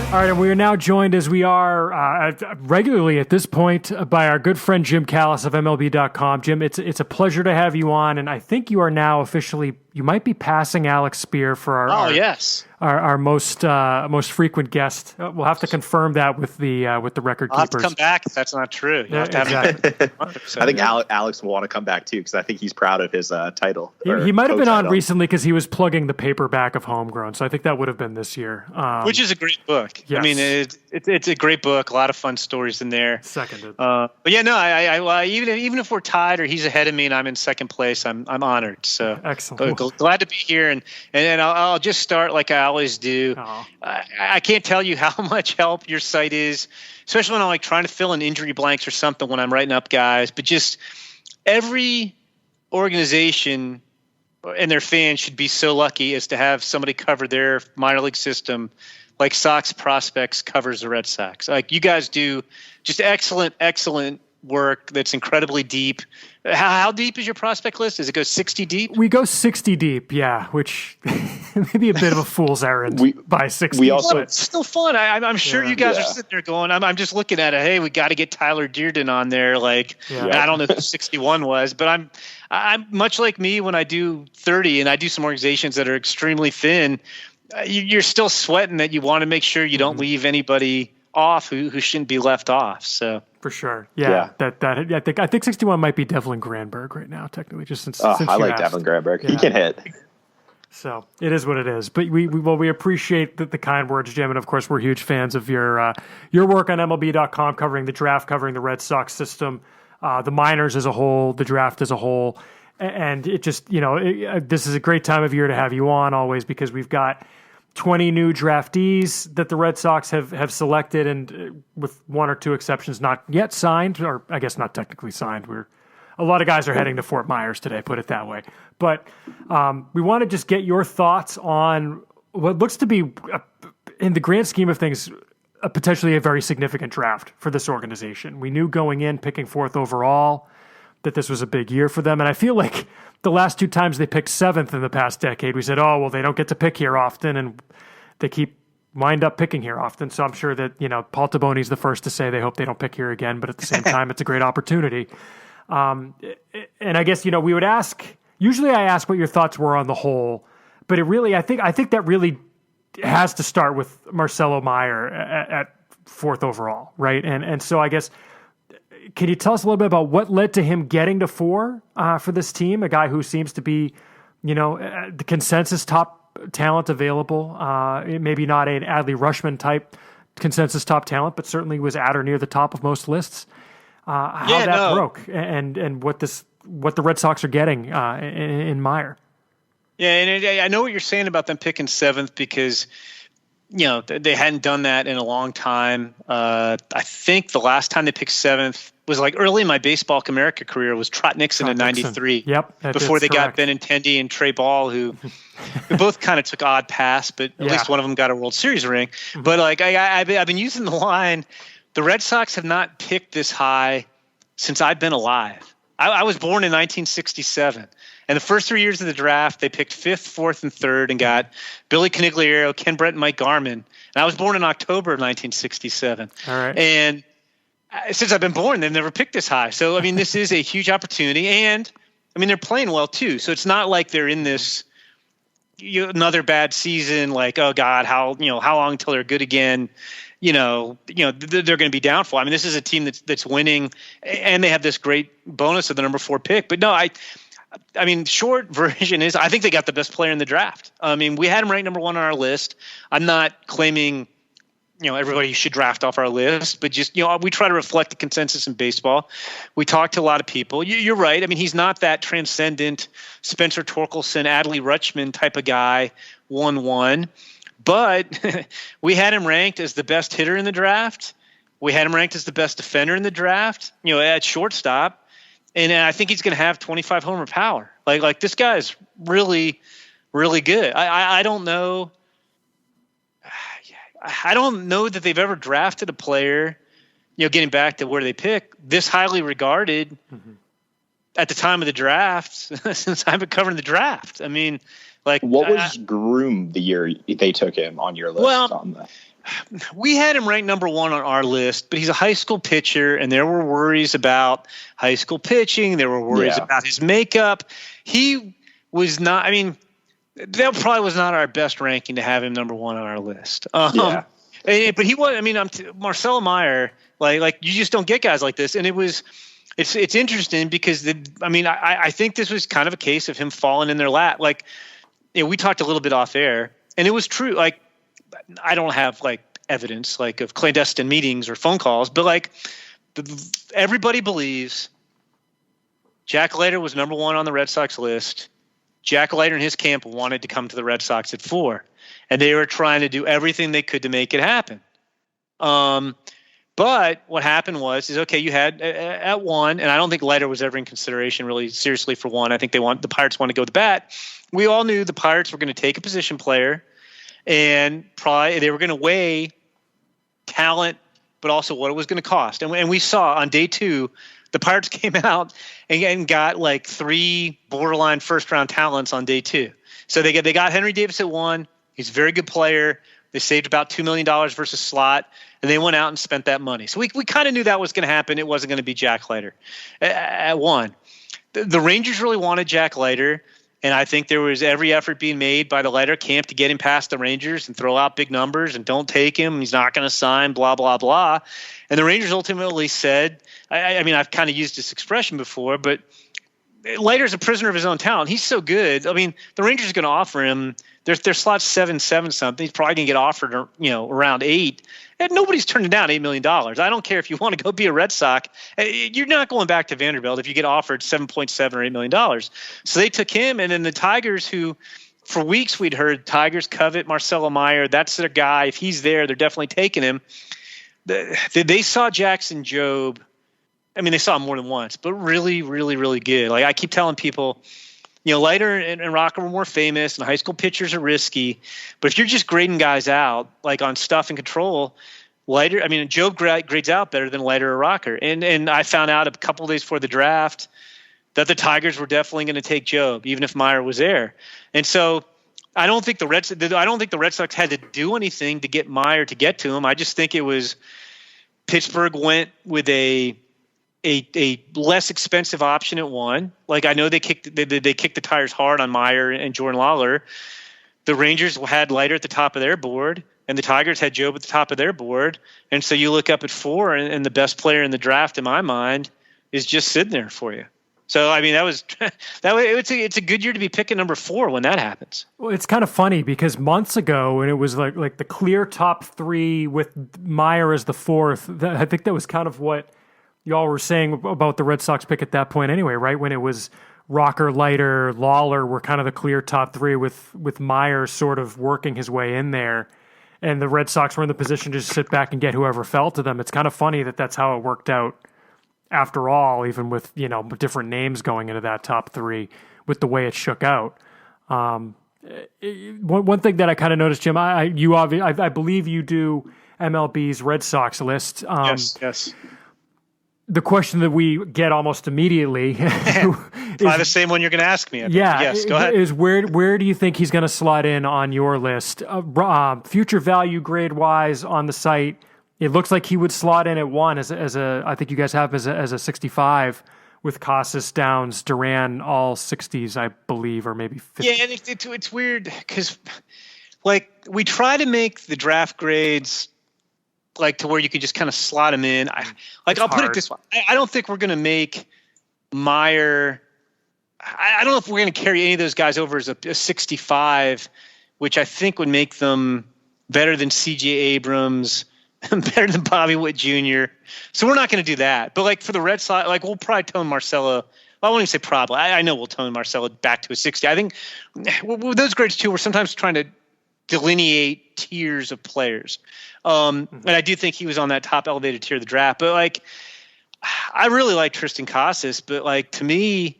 All right, and we are now joined, as we are regularly at this point, by our good friend Jim Callis of MLB.com. Jim, it's a pleasure to have you on, and I think you are now officially, you might be passing Alex Spear for our most frequent guest. We'll have to confirm that with the record keepers. I'll have to come back if that's not true. Exactly. I think Alex will want to come back too because I think he's proud of his title. He might have been on recently because he was plugging the paperback of Homegrown, so I think that would have been this year. Which is a great book. Yes. I mean, it's a great book. A lot of fun stories in there. Seconded. But yeah, no, I even if we're tied or he's ahead of me and I'm in second place, I'm honored. So excellent. Glad to be here, and I'll just start like I always do. I can't tell you how much help your site is, especially when I'm like trying to fill in injury blanks or something when I'm writing up guys. But just every organization and their fans should be so lucky as to have somebody cover their minor league system like Sox Prospects covers the Red Sox. Like you guys do just excellent work that's incredibly deep. How deep is your prospect list? Does it go 60 deep? We go 60 deep, yeah, which may be a bit of a fool's errand by 60. It's still fun. I'm sure you guys are sitting there going, I'm just looking at it. Hey, we got to get Tyler Dearden on there. Like, I don't know who 61 was, but I'm much like me when I do 30 and I do some organizations that are extremely thin. You're still sweating that you want to make sure you don't leave anybody off who shouldn't be left off. So for sure, yeah. I think 61 might be Devlin Granberg right now, technically. Just since I like Devlin Granberg. Yeah. He can hit. So it is what it is. But we appreciate the kind words, Jim, and of course we're huge fans of your work on MLB.com, covering the draft, covering the Red Sox system, the minors as a whole, the draft as a whole. And it just, this is a great time of year to have you on always because we've got 20 new draftees that the Red Sox have selected, and with one or two exceptions, not yet signed, or I guess not technically signed. A lot of guys are heading to Fort Myers today, put it that way. But we want to just get your thoughts on what looks to be, in the grand scheme of things, potentially a very significant draft for this organization. We knew going in, picking 4th overall, that this was a big year for them. And I feel like the last 2 times they picked 7th in the past decade, we said, oh, well, they don't get to pick here often, and they wind up picking here often. So I'm sure that, Paul Taboni's the first to say they hope they don't pick here again, but at the same time, it's a great opportunity. And I guess, we would ask, usually I ask what your thoughts were on the whole, but I think that really has to start with Marcelo Meyer at 4th overall, right? And so I guess, can you tell us a little bit about what led to him getting to 4 for this team? A guy who seems to be, the consensus top talent available. Maybe not an Adley Rutschman type consensus top talent, but certainly was at or near the top of most lists. Broke and what the Red Sox are getting in Meyer. Yeah, and I know what you're saying about them picking 7th because they hadn't done that in a long time. I think the last time they picked 7th was like early in my Baseball America career was Trot Nixon in 93. Yep. Before they got Benintendi and Trey Ball, who both kind of took odd pass, but at least one of them got a World Series ring. Mm-hmm. But like I've been using the line, the Red Sox have not picked this high since I've been alive. I was born in 1967, and the first 3 years of the draft, they picked 5th, 4th, and 3rd, and got Billy Conigliaro, Ken Brett, and Mike Garman. And I was born in October of 1967. All right. And since I've been born, they've never picked this high. So I mean, this is a huge opportunity, and I mean they're playing well too. So it's not like they're in this another bad season. Like, oh God, how long until they're good again? They're going to be downfall. I mean, this is a team that's winning, and they have this great bonus of the number 4 pick. But no, I mean, short version is I think they got the best player in the draft. I mean, we had him ranked number 1 on our list. I'm not claiming, everybody should draft off our list, but just, we try to reflect the consensus in baseball. We talk to a lot of people. You're right. I mean, he's not that transcendent Spencer Torkelson, Adley Rutschman type of guy, 1-1. But we had him ranked as the best hitter in the draft. We had him ranked as the best defender in the draft, at shortstop. And I think he's going to have 25 homer power. Like this guy is really, really good. I don't know. I don't know that they've ever drafted a player, getting back to where they pick, this highly regarded at the time of the draft since I've been covering the draft. I mean, what was groomed the year they took him on your list? Well, we had him ranked number 1 on our list, but he's a high school pitcher, and there were worries about high school pitching. There were worries about his makeup. He was not. I mean, that probably was not our best ranking to have him number 1 on our list. But he was. I mean, Marcelo Meyer. Like you just don't get guys like this, and it's interesting because I think this was kind of a case of him falling in their lap. Like, we talked a little bit off air, and it was true. Like, I don't have evidence of clandestine meetings or phone calls, but everybody believes Jack Leiter was number 1 on the Red Sox list. Jack Leiter and his camp wanted to come to the Red Sox at 4, and they were trying to do everything they could to make it happen. But what happened is okay, you had at 1, and I don't think Leiter was ever in consideration really seriously for 1. I think the Pirates wanted to go with the bat. We all knew the Pirates were going to take a position player, and probably they were going to weigh talent, but also what it was going to cost. And we saw on day 2, the Pirates came out and got 3 borderline first-round talents on day 2. So they got Henry Davis at 1. He's a very good player. They saved about $2 million versus slot, and they went out and spent that money. So we kind of knew that was going to happen. It wasn't going to be Jack Leiter at 1. The Rangers really wanted Jack Leiter, and I think there was every effort being made by the Leiter camp to get him past the Rangers and throw out big numbers and don't take him. He's not going to sign, blah, blah, blah. And the Rangers ultimately said, I mean, I've kind of used this expression before, but Leiter's a prisoner of his own talent. He's so good. I mean, the Rangers are going to offer him. Their slot's 7 something. He's probably going to get offered, around 8. And nobody's turning down $8 million. I don't care if you want to go be a Red Sox. You're not going back to Vanderbilt if you get offered $7.7 or $8 million. So they took him, and then the Tigers, who for weeks we'd heard Tigers covet Marcelo Meyer. That's their guy. If he's there, they're definitely taking him. They saw Jackson Jobe. I mean, they saw him more than once, but really, really, really good. I keep telling people, Leiter and Rocker were more famous, and high school pitchers are risky. But if you're just grading guys out, on stuff and control, Jobe grades out better than Leiter or Rocker. And I found out a couple of days before the draft that the Tigers were definitely going to take Jobe, even if Meyer was there. And so I don't think the Red Sox had to do anything to get Meyer to get to him. I just think it was Pittsburgh went with a less expensive option at 1. I know they kicked the tires hard on Meyer and Jordan Lawler. The Rangers had Leiter at the top of their board, and the Tigers had Jobe at the top of their board. And so you look up at 4, and the best player in the draft, in my mind, is just sitting there for you. So I mean, it's a good year to be picking number 4 when that happens. Well, it's kind of funny because months ago, when it was like the clear top 3 with Meyer as the 4th, I think that was kind of what y'all were saying about the Red Sox pick at that point anyway, right? When it was Rocker, Leiter, Lawler were kind of the clear top 3 with Meyer sort of working his way in there. And the Red Sox were in the position to just sit back and get whoever fell to them. It's kind of funny that that's how it worked out after all, even with, different names going into that top 3 with the way it shook out. One thing that I kind of noticed, Jim, I believe you do MLB's Red Sox list. Yes. the question that we get almost immediately the same one you're going to ask me. Yes, go ahead. Is where do you think he's going to slot in on your list? Future value grade wise on the site, it looks like he would slot in at 1 as a I think you guys have as a 65 with Casas, Downs, Duran, all 60s, I believe, or maybe 50. Yeah, and it's weird because like we try to make the draft grades like to where you can just kind of slot them in. I'll put it this way. I don't think we're going to make Meyer. I don't know if we're going to carry any of those guys over as a 65, which I think would make them better than C.J. Abrams, better than Bobby Witt Jr. So we're not going to do that. But like for the Red Sox, like we'll probably tone Marcelo. Well, I won't even say probably. I know we'll tone Marcelo back to a 60. I think with those grades too, we're sometimes trying to delineate tiers of players. And I do think he was on that top elevated tier of the draft. But like, I really like Tristan Casas, but like to me,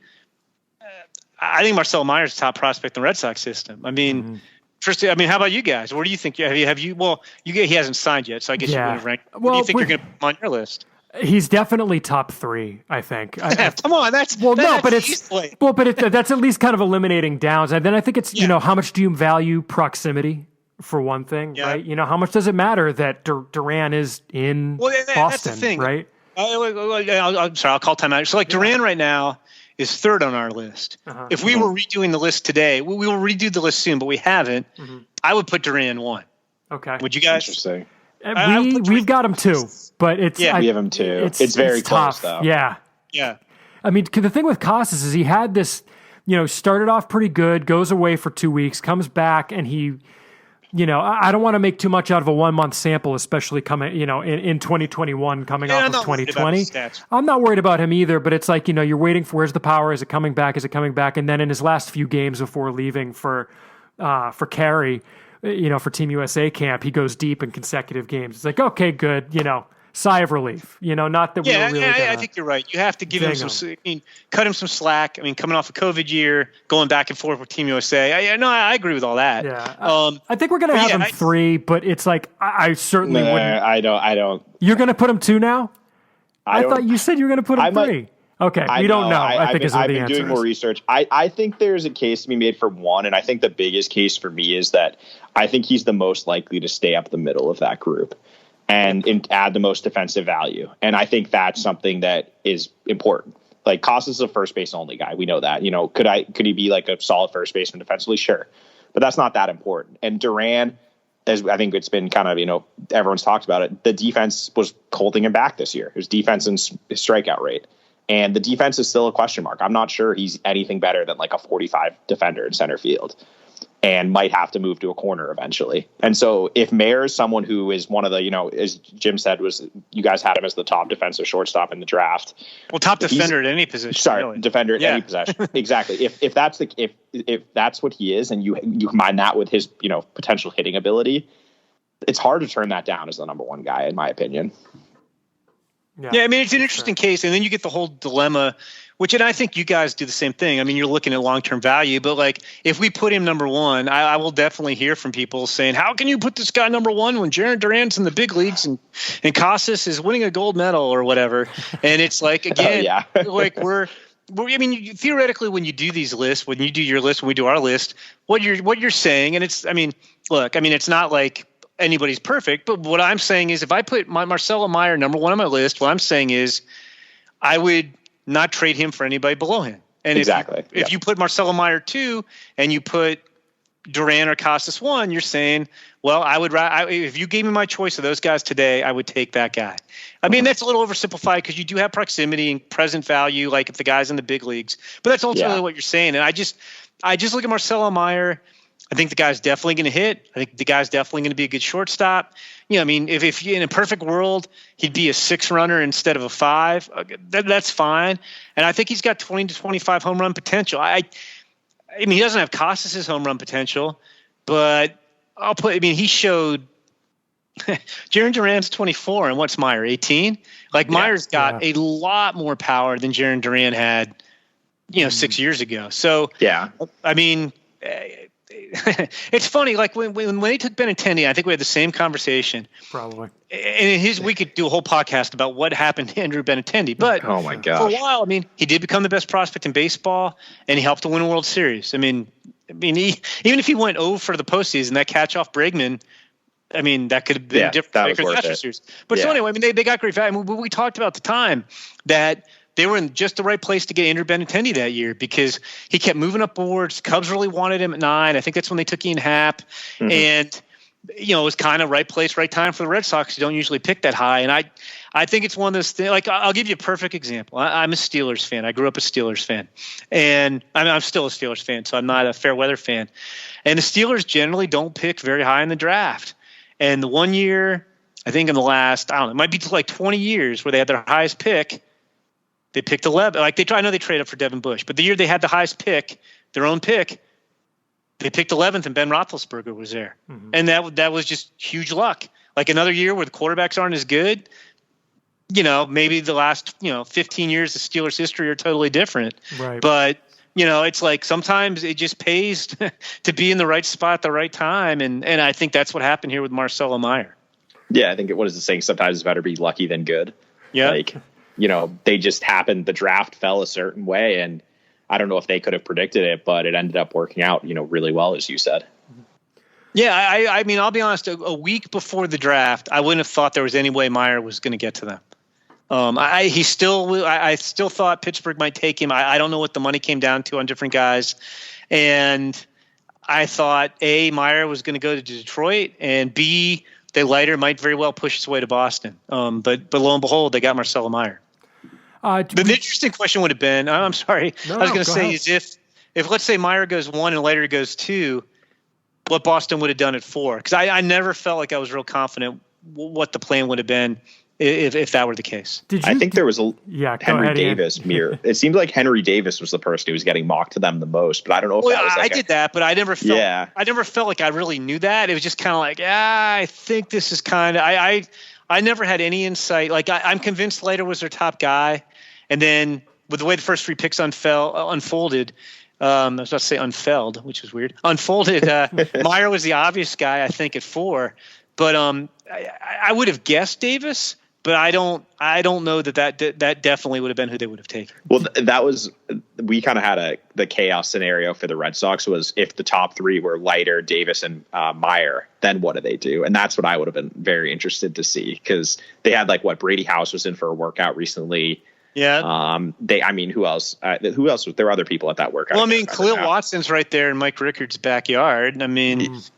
I think Marcelo Meyer's the top prospect in the Red Sox system. I mean, Tristan. I mean, how about you guys? Where do you think? Have you? Well, he hasn't signed yet, so I guess you wouldn't rank. What do you think you're going to put on your list? He's definitely top 3, I think. Come on, that's that's at least kind of eliminating Downs. And then I think it's how much do you value proximity for one thing, right? How much does it matter that Duran is in Boston, that's the thing. Right? I'm sorry, I'll call timeout. So like Duran right now is 3rd on our list. If we were redoing the list today, we will redo the list soon, but we haven't. I would put Duran 1. Okay. Would you guys? Interesting. We've got him 2, but it's we have him 2. It's very close, tough, though. Yeah. I mean, the thing with Casas is he had this, started off pretty good, goes away for 2 weeks, comes back, and he, I don't want to make too much out of a 1 month sample, especially coming, in 2021, coming off of 2020. I'm not worried about him either, but it's like, you're waiting for where's the power? Is it coming back? Is it coming back? And then in his last few games before leaving for Cary, for Team USA camp, he goes deep in consecutive games. It's like, okay, good, sigh of relief. Not that we're really. Yeah, I think you're right. You have to give him some. I mean, cut him some slack. I mean, coming off a COVID year, going back and forth with Team USA. I agree with all that. Yeah. I think we're gonna have him 3, but it's like I certainly wouldn't. I don't. You're gonna put him 2 now? I thought you said you were gonna put him 3. Okay, we don't know. I think I've been doing more research. I think there's a case to be made for 1, and I think the biggest case for me is that I think he's the most likely to stay up the middle of that group and add the most defensive value. And I think that's something that is important. Like Casas is a first base only guy. We know that. Could he be like a solid first baseman defensively? Sure, but that's not that important. And Duran, as I think it's been kind of everyone's talked about it. The defense was holding him back this year. His defense and his strikeout rate. And the defense is still a question mark. I'm not sure he's anything better than like a 45 defender in center field and might have to move to a corner eventually. And so if Mayer is someone who is one of the, as Jim said, you guys had him as the top defensive shortstop in the draft. Well, top defender at any position. Sorry, really. Defender at any position. Exactly. If that's what he is and you combine that with his, potential hitting ability, it's hard to turn that down as the number 1 guy, in my opinion. Yeah, I mean, it's an interesting case. And then you get the whole dilemma, and I think you guys do the same thing. I mean, you're looking at long-term value, but like if we put him number 1, I will definitely hear from people saying, how can you put this guy number 1 when Jarren Duran's in the big leagues and Casas is winning a gold medal or whatever? And it's like, again, like I mean, theoretically, when you do these lists, when you do your list, when we do our list, what you're saying, and it's, I mean, look, I mean, it's not like anybody's perfect, but what I'm saying is if I put my Marcelo Meyer number 1 on my list, what I'm saying is I would not trade him for anybody below him. And if you put Marcelo Meyer 2 and you put Duran or Casas 1, you're saying, well, if you gave me my choice of those guys today, I would take that guy. I mean, that's a little oversimplified because you do have proximity and present value, like if the guy's in the big leagues, but that's ultimately what you're saying. And I just look at Marcelo Meyer. I think the guy's definitely going to hit. I think the guy's definitely going to be a good shortstop. I mean, if in a perfect world, he'd be a 6 runner instead of a 5. That's fine. And I think he's got 20 to 25 home run potential. I mean, he doesn't have Casas' home run potential, but he showed Jarren Duran's 24 and what's Meyer, 18? Like Meyer's got a lot more power than Jarren Duran had, 6 years ago. So, I mean, it's funny. Like when they took Benintendi, I think we had the same conversation. Probably. And we could do a whole podcast about what happened to Andrew Benintendi. But oh my gosh, for a while, I mean, he did become the best prospect in baseball, and he helped to win a World Series. I mean, even if he went 0 for the postseason, that catch off Bregman, I mean, that could have been different. That was worth it. Series. But so anyway, I mean, they got great value. I mean, we talked about at the time that they were in just the right place to get Andrew Benintendi that year because he kept moving up boards. Cubs really wanted him at 9. I think that's when they took Ian Happ. Mm-hmm. And, it was kind of right place, right time for the Red Sox. You don't usually pick that high. And I think it's one of those things. Like, I'll give you a perfect example. I'm a Steelers fan. I grew up a Steelers fan. And I'm still a Steelers fan, so I'm not a fair weather fan. And the Steelers generally don't pick very high in the draft. And the one year, I think in the last, I don't know, it might be like 20 years where they had their highest pick, they picked 11. Like I know they traded up for Devin Bush, but the year they had the highest pick, their own pick, they picked 11th and Ben Roethlisberger was there. Mm-hmm. And that was just huge luck. Like another year where the quarterbacks aren't as good, maybe the last, 15 years of Steelers history are totally different. Right. But, it's like sometimes it just pays to be in the right spot at the right time. And I think that's what happened here with Marcelo Meyer. Yeah, I think what is the saying? Sometimes it's better be lucky than good. Yeah. Like, they just happened. The draft fell a certain way, and I don't know if they could have predicted it, but it ended up working out, really well, as you said. Yeah, I mean, I'll be honest. A week before the draft, I wouldn't have thought there was any way Meyer was going to get to them. I still thought Pittsburgh might take him. I don't know what the money came down to on different guys, and I thought A, Meyer was going to go to Detroit, and B, they later might very well push his way to Boston. But lo and behold, they got Marcelo Meyer. The interesting question would have been, I'm sorry, I was going to say ahead. is if let's say Meyer goes 1 and later goes 2, what Boston would have done at 4? Because I never felt like I was real confident what the plan would have been if that were the case. I think there was Henry Davis mirror. It seemed like Henry Davis was the person who was getting mocked to them the most, but I don't know if that was I did that, but I never felt like I really knew that. It was just kind of like, I think this is kind of I never had any insight. Like I'm convinced Leiter was their top guy, and then with the way the first 3 picks unfolded, I was about to say unfelled, which is weird. Unfolded. Meyer was the obvious guy, I think, at 4, but I would have guessed Davis. But I don't know that definitely would have been who they would have taken. Well, we kind of had the chaos scenario for the Red Sox was if the top 3 were Leiter, Davis, and Meyer, then what do they do? And that's what I would have been very interested to see because they had Brady House was in for a workout recently. Yeah. Who else? Who else? There were other people at that workout. Well, Khalil Watson's right there in Mike Rickard's backyard. I mean, and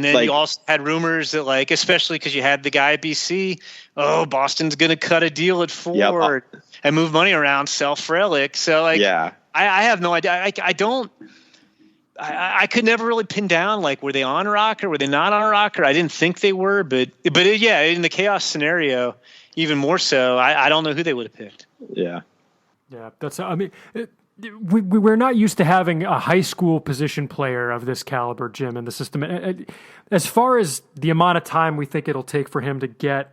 then you also had rumors that especially because you had the guy at BC. Oh, Boston's going to cut a deal at 4 and move money around, sell Frelick. So I have no idea. I could never really pin down were they on rocker, were they not on rocker? I didn't think they were, but in the chaos scenario. Even more so, I don't know who they would have picked. Yeah. That's. I mean, we're not used to having a high school position player of this caliber, Jim, in the system. As far as the amount of time we think it'll take for him to get,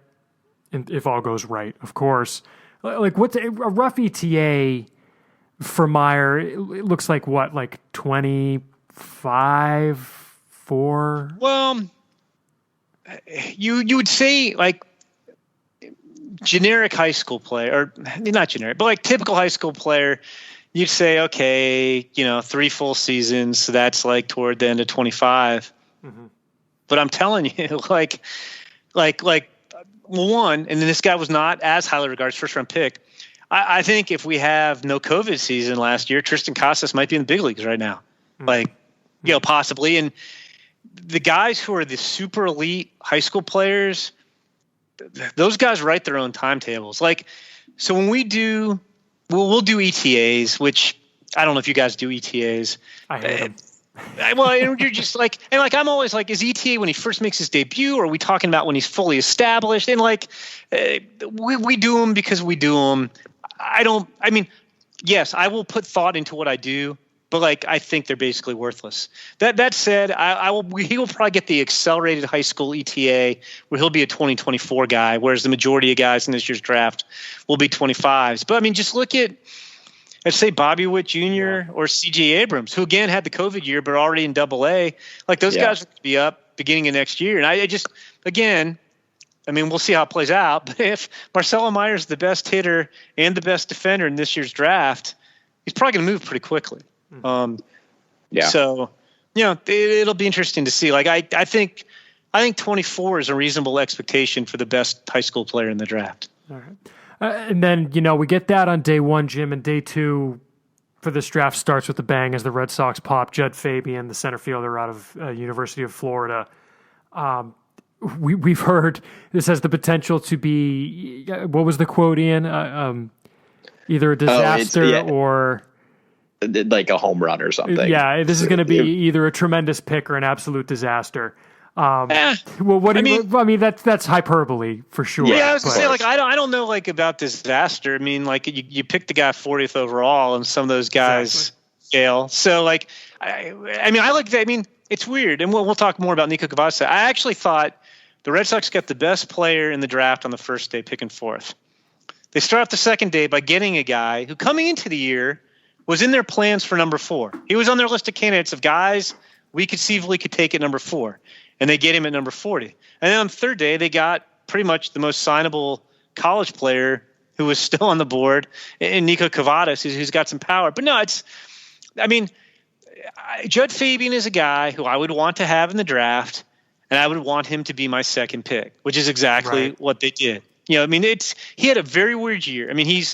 if all goes right, of course. What's a rough ETA for Meyer? It looks like 25, 4. Well, you would say generic high school player, or not generic, but typical high school player, you'd say, okay, 3 full seasons. So that's toward the end of 25. Mm-hmm. But I'm telling you, one, and then this guy was not as highly regarded, first round pick. I think if we have no COVID season last year, Tristan Casas might be in the big leagues right now. Mm-hmm. Possibly. And the guys who are the super elite high school players, those guys write their own timetables. So when we'll do ETAs, which I don't know if you guys do ETAs. I hate them. Well, you're just I'm always is ETA when he first makes his debut, or are we talking about when he's fully established? And we do them because we do them. Yes, I will put thought into what I do, but I think they're basically worthless. That said, he will probably get the accelerated high school ETA where he'll be a 2024 guy, whereas the majority of guys in this year's draft will be 25s. But just look at at say Bobby Witt Jr. or C.J. Abrams, who again had the COVID year but are already in Double-A. Like those guys would be up beginning of next year. And I just, again, I mean, we'll see how it plays out. But if Marcelo Meyer's the best hitter and the best defender in this year's draft, he's probably going to move pretty quickly. So, it'll be interesting to see. Like I think 24 is a reasonable expectation for the best high school player in the draft. All right. And then, we get that on day one, Jim, and day two for this draft starts with a bang as the Red Sox pop Judd Fabian, the center fielder out of University of Florida. We've heard this has the potential to be, what was the quote, Ian? Either a disaster or... like a home run or something. Yeah, this is going to be either a tremendous pick or an absolute disaster. Well, what do you? I mean, that's hyperbole for sure. Yeah, I was gonna say, like, I don't know, like, about disaster. I mean, like, you picked the guy 40th overall, and some of those guys scale. So, like, I mean, I like that. I mean, it's weird, and we'll talk more about Nico Cavadas. I actually thought the Red Sox got the best player in the draft on the first day, picking fourth. They start off the second day by getting a guy who, coming into the year, was in their plans for number 4. He was on their list of candidates of guys we conceivably could take at number 4. And they get him at number 40. And then on the third day, they got pretty much the most signable college player who was still on the board in Nico Cavadas, who's got some power. But no, Judd Fabian is a guy who I would want to have in the draft, and I would want him to be my second pick, which is exactly what they did. He had a very weird year. I mean, he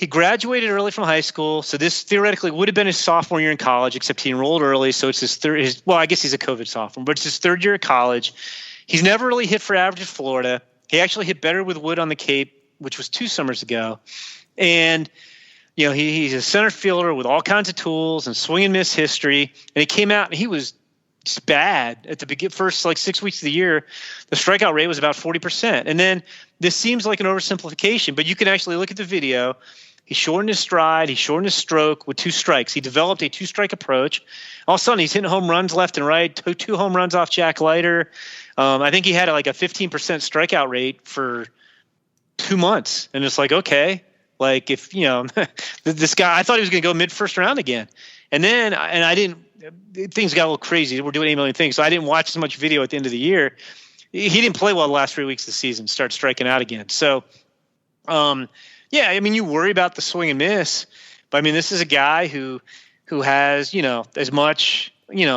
graduated early from high school, so this theoretically would have been his sophomore year in college, except he enrolled early, so it's his third. Well, I guess he's a COVID sophomore, but it's his third year at college. He's never really hit for average at Florida. He actually hit better with Wood on the Cape, which was 2 summers ago. And he's a center fielder with all kinds of tools and swing and miss history. And he came out and he was just bad at the first 6 weeks of the year. The strikeout rate was about 40%. And then this seems like an oversimplification, but you can actually look at the video. He shortened his stride. He shortened his stroke with 2 strikes. He developed a 2-strike approach. All of a sudden, he's hitting home runs left and right. 2 home runs off Jack Leiter. I think he had a 15% strikeout rate for 2 months. And it's like, okay, like if, this guy, I thought he was going to go mid-first round again. And then, things got a little crazy. We're doing 8 million things. So I didn't watch as much video at the end of the year. He didn't play well the last 3 weeks of the season, started striking out again. So, yeah, I mean, you worry about the swing and miss, but I mean, this is a guy who has, as much,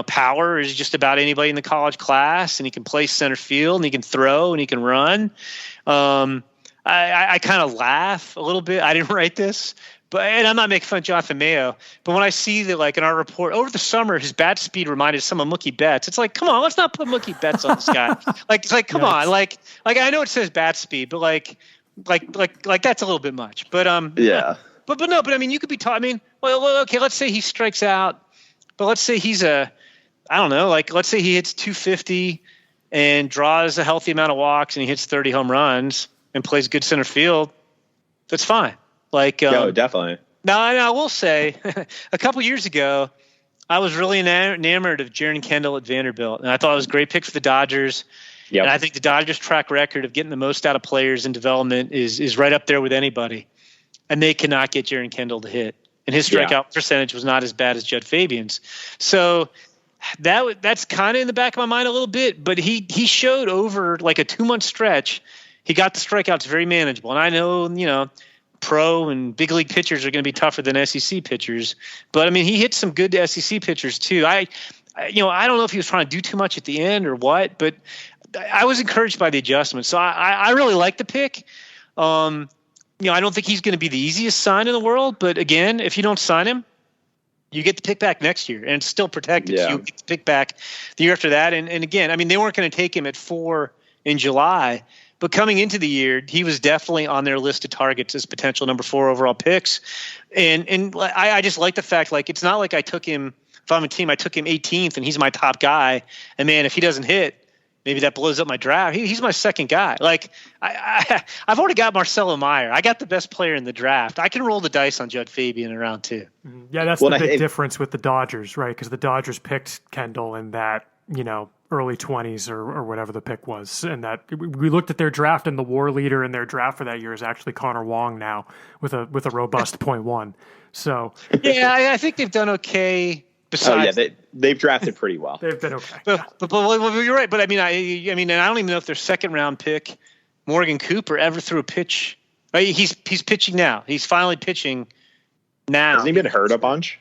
power as just about anybody in the college class, and he can play center field, and he can throw, and he can run. I kind of laugh a little bit. I didn't write this, and I'm not making fun of Jonathan Mayo, but when I see that, in our report over the summer, his bat speed reminded some of Mookie Betts. It's like, come on, let's not put Mookie Betts on this guy. Come on, I know it says bat speed, but like that's a little bit much, but but I mean, you could be taught. I mean, well, okay, let's say he strikes out, but let's say he's let's say he hits 250 and draws a healthy amount of walks and he hits 30 home runs and plays good center field. That's fine. Definitely. Now, I will say, a couple years ago, I was really enamored of Jaron Kendall at Vanderbilt, and I thought it was a great pick for the Dodgers. Yep. And I think the Dodgers' track record of getting the most out of players in development is right up there with anybody. And they cannot get Jaron Kendall to hit. And his strikeout percentage was not as bad as Judd Fabian's. So that's kind of in the back of my mind a little bit. But he showed over a 2-month stretch, he got the strikeouts very manageable. And I know, pro and big league pitchers are going to be tougher than SEC pitchers. But, I mean, he hit some good SEC pitchers too. I don't know if he was trying to do too much at the end or what, but – I was encouraged by the adjustment. So I really like the pick. I don't think he's going to be the easiest sign in the world. But, again, if you don't sign him, you get the pick back next year. And it's still protected. Yeah. So you get the pick back the year after that. And again, I mean, they weren't going to take him at 4 in July. But coming into the year, he was definitely on their list of targets as potential number 4 overall picks. And I just like the fact, it's not like I took him – if I'm a team, I took him 18th and he's my top guy. And, man, if he doesn't hit – maybe that blows up my draft. He's my second guy. I've already got Marcelo Meyer. I got the best player in the draft. I can roll the dice on Judd Fabian in round 2. Yeah, that's the big difference with the Dodgers, right? Because the Dodgers picked Kendall in that, early 20s or whatever the pick was. And that we looked at their draft, and the war leader in their draft for that year is actually Connor Wong now with a robust 0.1. So yeah, I think they've done okay. Besides, they've drafted pretty well. They've been okay. But you're right. But I mean, and I don't even know if their second round pick, Morgan Cooper, ever threw a pitch. He's pitching now. He's finally pitching now. Hasn't he been hurt a bunch?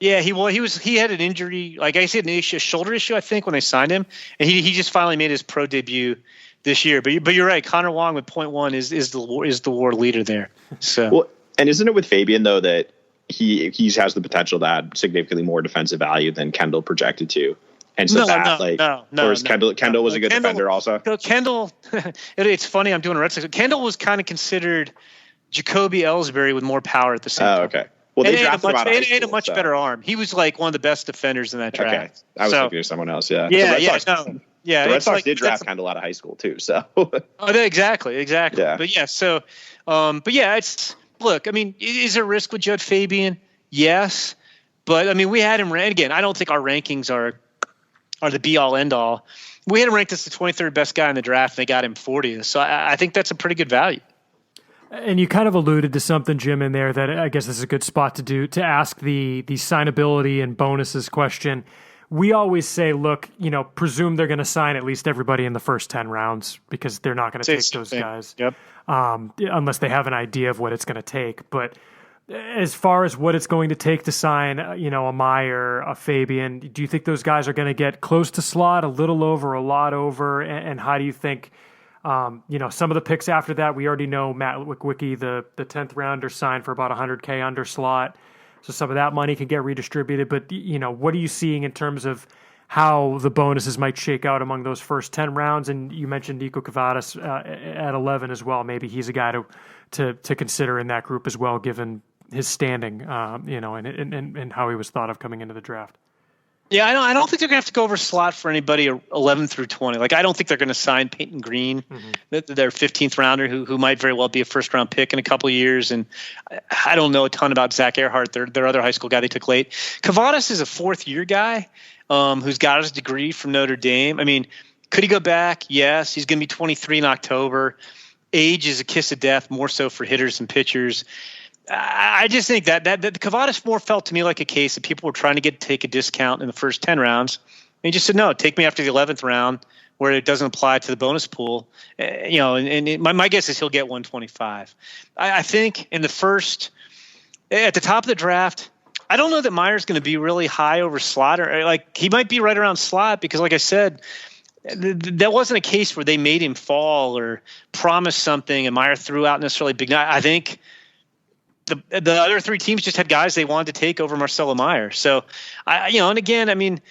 Yeah, he had an injury, like I said, a shoulder issue, I think, when they signed him, and he just finally made his pro debut this year. But you're right, Connor Wong with 0.1 is the war leader there. So well, and isn't it with Fabian though that he has the potential to add significantly more defensive value than Kendall projected to? And so Kendall was a good defender also. So Kendall, it's funny. I'm doing a Red Sox. Kendall was kind of considered Jacoby Ellsbury with more power at the same time. Oh, okay. Well, they drafted him out of high school, a much better arm. He was like one of the best defenders in that draft. Okay, I was thinking of someone else. Yeah. The Red Sox did draft Kendall out of high school too. So. Exactly. Yeah. But yeah, so, it's look. I mean, is there risk with Judd Fabian? Yes, but I mean, we had him. Again, I don't think our rankings are the be all end all. We had him ranked as the 23rd best guy in the draft, and they got him 40th. So I think that's a pretty good value. And you kind of alluded to something, Jim, in there that I guess this is a good spot to ask the signability and bonuses question. We always say, look, presume they're going to sign at least everybody in the first 10 rounds because they're not going to take those guys. Yep. Unless they have an idea of what it's going to take. But as far as what it's going to take to sign, a Meyer, a Fabian, do you think those guys are going to get close to slot, a little over, a lot over? And how do you think, some of the picks after that, we already know Matt Wickwicki, the 10th rounder, signed for about $100K under slot. So some of that money can get redistributed. But, what are you seeing in terms of how the bonuses might shake out among those first 10 rounds? And you mentioned Nico Cavadas at 11 as well. Maybe he's a guy to consider in that group as well, given his standing, and how he was thought of coming into the draft. Yeah, I don't think they're going to have to go over slot for anybody 11 through 20. Like, I don't think they're going to sign Peyton Green, their 15th rounder, who might very well be a first round pick in a couple of years. And I don't know a ton about Zach Earhart, their other high school guy they took late. Cavadas is a fourth year guy who's got his degree from Notre Dame. I mean, could he go back? Yes. He's going to be 23 in October. Age is a kiss of death, more so for hitters and pitchers. I just think that Cavadas more felt to me like a case that people were trying to take a discount in the first 10 rounds. And he just said, no, take me after the 11th round where it doesn't apply to the bonus pool. My guess is he'll get 125. I think at the top of the draft, I don't know that Meyer's going to be really high over slot, or like he might be right around slot because, like I said, that wasn't a case where they made him fall or promised something and Meyer threw out necessarily big. I think the other three teams just had guys they wanted to take over Marcelo Meyer. So, and again, I mean,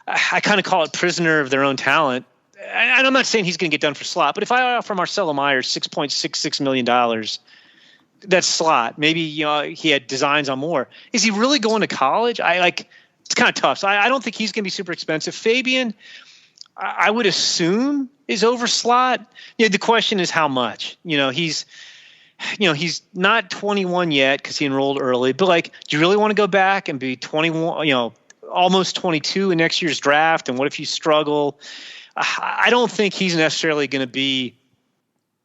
I kind of call it prisoner of their own talent. And I'm not saying he's going to get done for slot, but if I offer Marcelo Meyer $6.66 million, that's slot. Maybe, he had designs on more. Is he really going to college? It's kind of tough. So I don't think he's going to be super expensive. Fabian, I would assume is over slot. The question is how much. He's not 21 yet because he enrolled early. But do you really want to go back and be 21? Almost 22 in next year's draft. And what if you struggle? I don't think he's necessarily going to be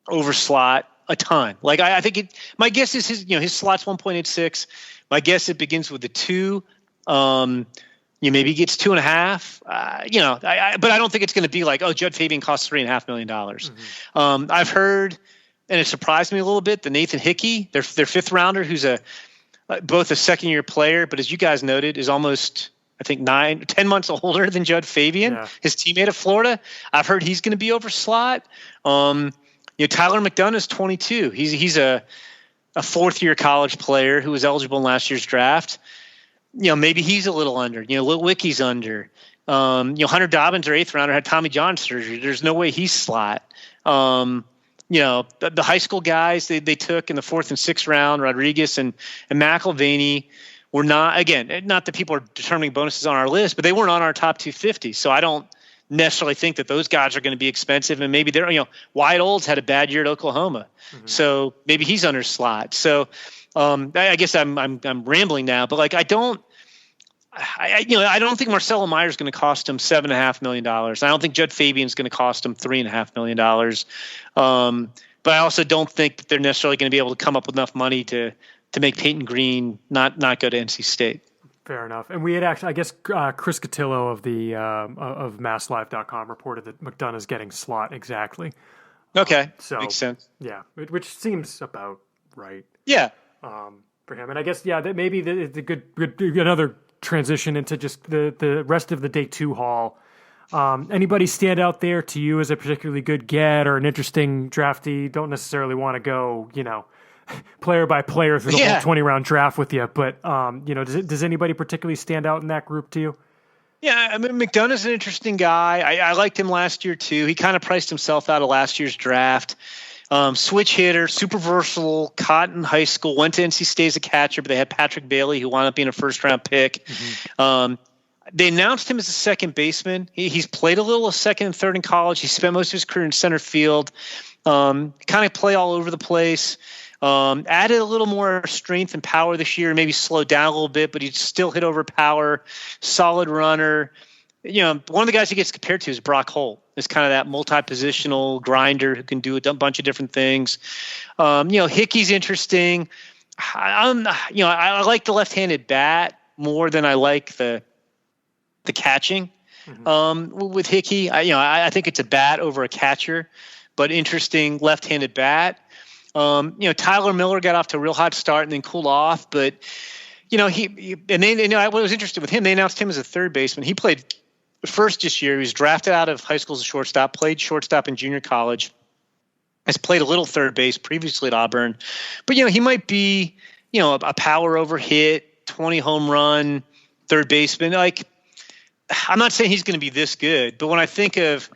over slot a ton. I think my guess is his slot's 1.86. My guess it begins with a 2. Maybe he gets 2.5. But I don't think it's going to be Judd Fabian costs $3.5 million. Mm-hmm. I've heard, and it surprised me a little bit, the Nathan Hickey, their fifth rounder, who's both a second year player, but as you guys noted, is almost, I think 10 months older than Judd Fabian, his teammate of Florida. I've heard he's going to be over slot. Tyler McDonough is 22. He's a fourth year college player who was eligible in last year's draft. Maybe he's a little under. Lil Wicky's under. Hunter Dobbins, their eighth rounder, had Tommy John surgery. There's no way he's slot. The high school guys they took in the 4th and 6th round, Rodriguez and McElvaney, were not that people are determining bonuses on our list, but they weren't on our top 250. So I don't necessarily think that those guys are going to be expensive. And maybe they're, Wyatt Olds had a bad year at Oklahoma. Mm-hmm. So maybe he's under slot. So I guess I'm rambling now, but I don't think Marcelo Meyer is going to cost him $7.5 million. I don't think Judd Fabian is going to cost him $3.5 million. But I also don't think that they're necessarily going to be able to come up with enough money to make Peyton Green not go to NC State. Fair enough. And we had actually, I guess, Chris Cotillo of the of MassLive.com reported that McDonough's getting slot exactly. Okay, so makes sense. Yeah, which seems about right. Yeah, for him. And I guess that maybe the good another transition into just the rest of the day 2 haul. Anybody stand out there to you as a particularly good get or an interesting draftee? Don't necessarily want to go, player by player through the whole 20-round draft with you, but does anybody particularly stand out in that group to you? Yeah, I mean, Mcdonough's an interesting guy. I liked him last year too. He kind of priced himself out of last year's draft. Switch hitter, super versatile, caught in high school, went to NC State as a catcher, but they had Patrick Bailey, who wound up being a first-round pick. Mm-hmm. They announced him as a second baseman. He's played a little of second and third in college. He spent most of his career in center field. Kind of play all over the place. Added a little more strength and power this year, maybe slowed down a little bit, but he'd still hit over power, solid runner. One of the guys he gets compared to is Brock Holt. It's kind of that multi-positional grinder who can do a bunch of different things. Hickey's interesting. I like the left-handed bat more than I like the catching. With Hickey. I think it's a bat over a catcher, but interesting left-handed bat. Tyler Miller got off to a real hot start and then cooled off, but what was interesting with him, they announced him as a third baseman. He played first this year. He was drafted out of high school as a shortstop, played shortstop in junior college, has played a little third base previously at Auburn, but he might be, a power over hit, 20 home run third baseman. Like, I'm not saying he's going to be this good, but when I think of,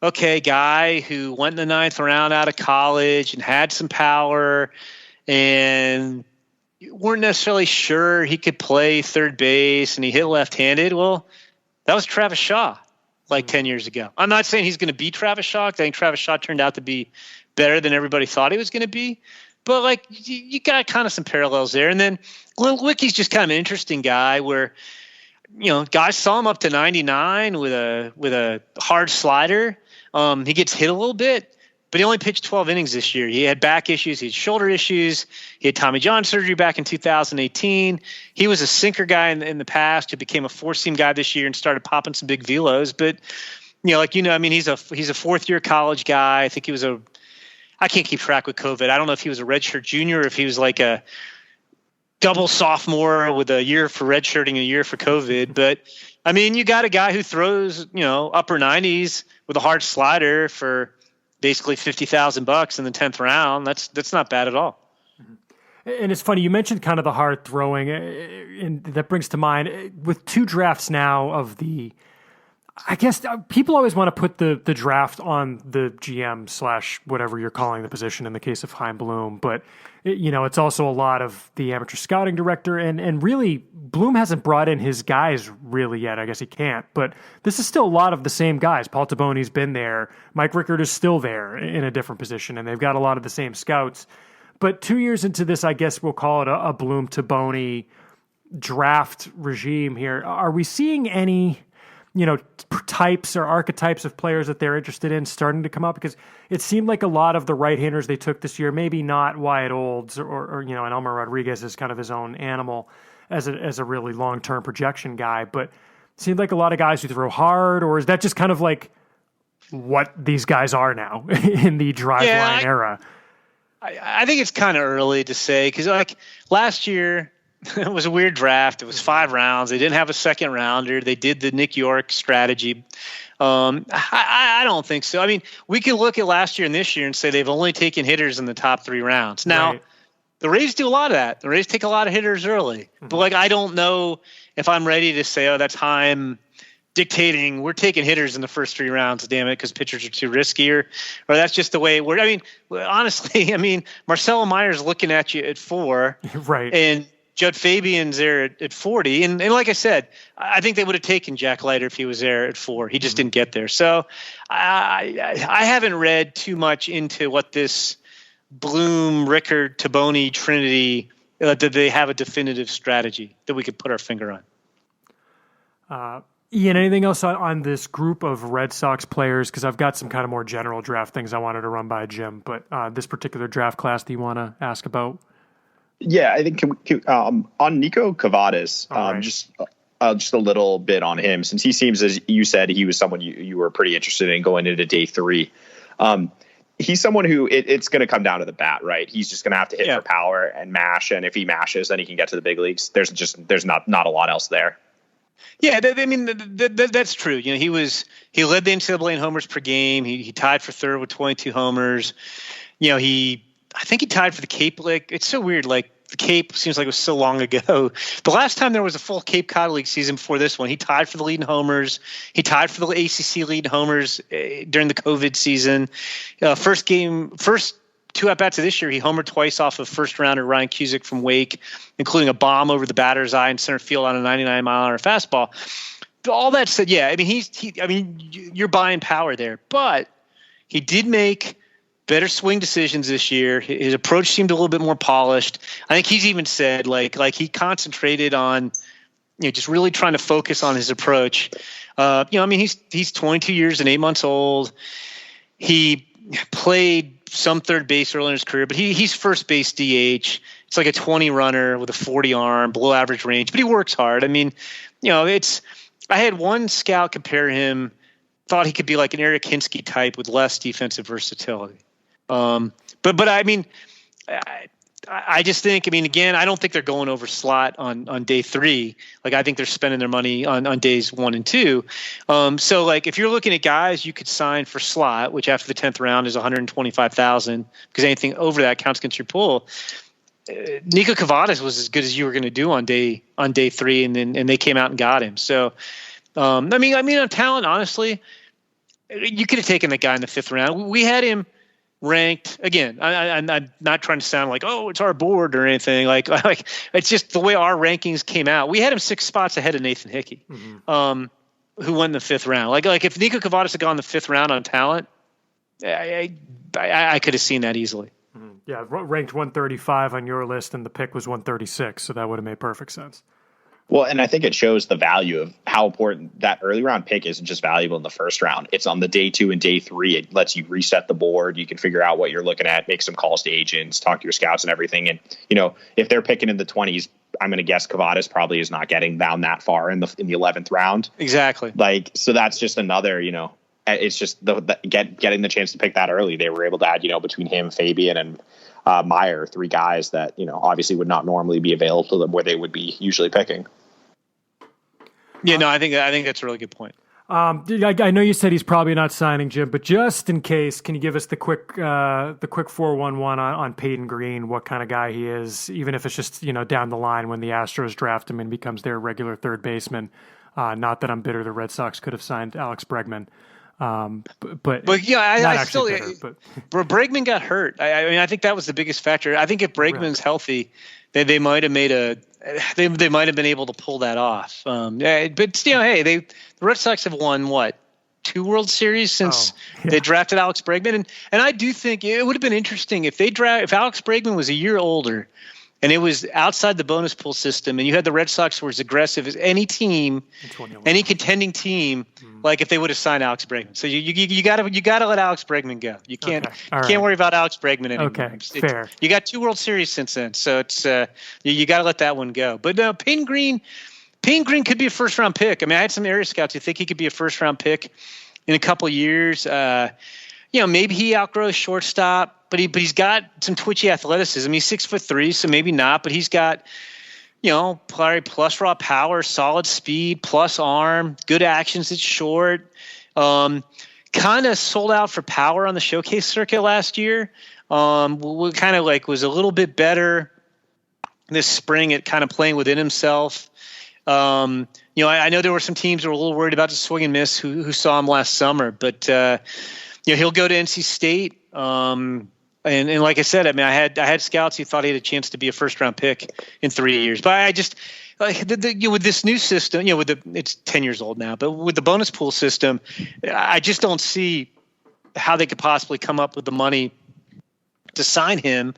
guy who went in the 9th round out of college and had some power and weren't necessarily sure he could play third base and he hit left-handed. Well, that was Travis Shaw 10 years ago. I'm not saying he's going to be Travis Shaw. I think Travis Shaw turned out to be better than everybody thought he was going to be. But you got kind of some parallels there. And then Wicky's just kind of an interesting guy where, guys saw him up to 99 with a hard slider. He gets hit a little bit, but he only pitched 12 innings this year. He had back issues. He had shoulder issues. He had Tommy John surgery back in 2018. He was a sinker guy in the past who became a four-seam guy this year and started popping some big velos. But, he's a fourth-year college guy. I think he was I can't keep track with COVID. I don't know if he was a redshirt junior or if he was like a double sophomore with a year for redshirting and a year for COVID. But, you got a guy who throws, upper 90s with a hard slider for basically $50,000 in the 10th round. That's not bad at all. And it's funny, you mentioned kind of the hard throwing, and that brings to mind with 2 drafts now of the, I guess people always want to put the draft on the GM / whatever you're calling the position in the case of Chaim Bloom, but it's also a lot of the amateur scouting director, and really Bloom hasn't brought in his guys really yet. I guess he can't, but this is still a lot of the same guys. Paul Taboni's been there. Mike Rickard is still there in a different position, and they've got a lot of the same scouts. But 2 years into this, I guess we'll call it a Bloom Taboni draft regime here. Are we seeing any types or archetypes of players that they're interested in starting to come up? Because it seemed like a lot of the right-handers they took this year, maybe not Wyatt Olds or and Elmer Rodriguez is kind of his own animal as a really long-term projection guy, but it seemed like a lot of guys who throw hard, or is that just kind of like what these guys are now in the driveline era? I think it's kind of early to say, because last year, it was a weird draft. It was 5 rounds. They didn't have a second rounder. They did the Nick York strategy. I don't think so. We can look at last year and this year and say they've only taken hitters in the top 3 rounds. Now, right. The Rays do a lot of that. The Rays take a lot of hitters early. Mm-hmm. But I don't know if I'm ready to say, that's Chaim dictating we're taking hitters in the first 3 rounds, damn it, because pitchers are too risky, or that's just the way it works. Honestly, Marcelo Meyer's looking at you at 4. Right. And Judd Fabian's there at 40. And like I said, I think they would have taken Jack Leiter if he was there at 4. He just didn't get there. So I haven't read too much into what this Bloom, Rickard, Taboni trinity, did they have a definitive strategy that we could put our finger on? Ian, anything else on this group of Red Sox players? Because I've got some kind of more general draft things I wanted to run by Jim, but this particular draft class, do you want to ask about? Yeah, I think on Nico Cavadas, Right. just a little bit on him, since he seems, as you said, he was someone you were pretty interested in going into day 3. He's someone who it's going to come down to the bat, right? He's just going to have to hit for power and mash, and if he mashes, then he can get to the big leagues. There's not a lot else there. Yeah, I mean that's true. You know, he led the NCAA in homers per game. He tied for third with 22 homers. You know, I think he tied for the Cape League. It's so weird. Like the Cape seems like it was so long ago. The last time there was a full Cape Cod League season before this one, he tied for the lead in homers. He tied for the ACC lead in homers during the COVID season. First 2 at-bats of this year, he homered twice off of first-rounder Ryan Cusick from Wake, including a bomb over the batter's eye in center field on a 99-mile-an-hour fastball. All that said, yeah, I mean, you're buying power there. But he did make better swing decisions this year. His approach seemed a little bit more polished. I think he's even said like he concentrated on, just really trying to focus on his approach. I mean, he's 22 years and 8 months old. He played some third base early in his career, but he's first base DH. It's like a 20 runner with a 40 arm, below average range, but he works hard. I mean, I had one scout compare him, thought he could be like an Eric Hinsky type with less defensive versatility. But I mean, I just think, I mean, again, I don't think they're going over slot on day 3. Like, I think they're spending their money on days 1 and 2. So like, if you're looking at guys you could sign for slot, which after the 10th round is $125,000, because anything over that counts against your pool. Nico Cavadas was as good as you were going to do on day 3, and they came out and got him. So, I mean, on talent, honestly, you could have taken that guy in the 5th round. We had him ranked again. I'm not trying to sound like, oh, it's our board or anything. Like it's just the way our rankings came out. We had him 6 spots ahead of Nathan Hickey, who won the 5th round. Like if Nico Cavadas had gone the 5th round on talent, I could have seen that easily. Yeah, ranked 135 on your list, and the pick was 136, so that would have made perfect sense. Well, and I think it shows the value of how important that early round pick isn't just valuable in the first round. It's on the day 2 and day 3. It lets you reset the board. You can figure out what you're looking at, make some calls to agents, talk to your scouts and everything. And, if they're picking in the 20s, I'm going to guess Cavadas probably is not getting down that far in the 11th round. Exactly. Like, so that's just another, it's just getting the chance to pick that early. They were able to add, between him, Fabian, and Meyer, 3 guys that, obviously would not normally be available to them where they would be usually picking. Yeah, no, I think that's a really good point. I know you said he's probably not signing, Jim, but just in case, can you give us the quick 411 on Peyton Green? What kind of guy he is, even if it's just down the line when the Astros draft him and becomes their regular third baseman. Not that I'm bitter the Red Sox could have signed Alex Bregman. But yeah, I still bitter, but Bregman got hurt. I mean, I think that was the biggest factor. I think if Bregman's healthy, they might have they might have been able to pull that off. But hey, the Red Sox have won 2 World Series since they drafted Alex Bregman, and I do think it would have been interesting if if Alex Bregman was a year older. And it was outside the bonus pool system, and you had the Red Sox were as aggressive as any team, any contending team, like if they would have signed Alex Bregman. So you got to let Alex Bregman go. You can't worry about Alex Bregman anymore. Okay, fair. You got 2 World Series since then, so it's you got to let that one go. But no, Peyton Green could be a first round pick. I mean, I had some area scouts who think he could be a first round pick in a couple of years. Maybe he outgrows shortstop. But he's got some twitchy athleticism. He's 6'3", so maybe not. But he's got, plus raw power, solid speed, plus arm, good actions at short. Kind of sold out for power on the showcase circuit last year. We kind of was a little bit better this spring at kind of playing within himself. I know there were some teams that were a little worried about the swing and miss who saw him last summer, but he'll go to NC State. And like I said, I mean, I had scouts who thought he had a chance to be a first round pick in 3 years. But I just with this new system, it's 10 years old now, but with the bonus pool system, I just don't see how they could possibly come up with the money to sign him,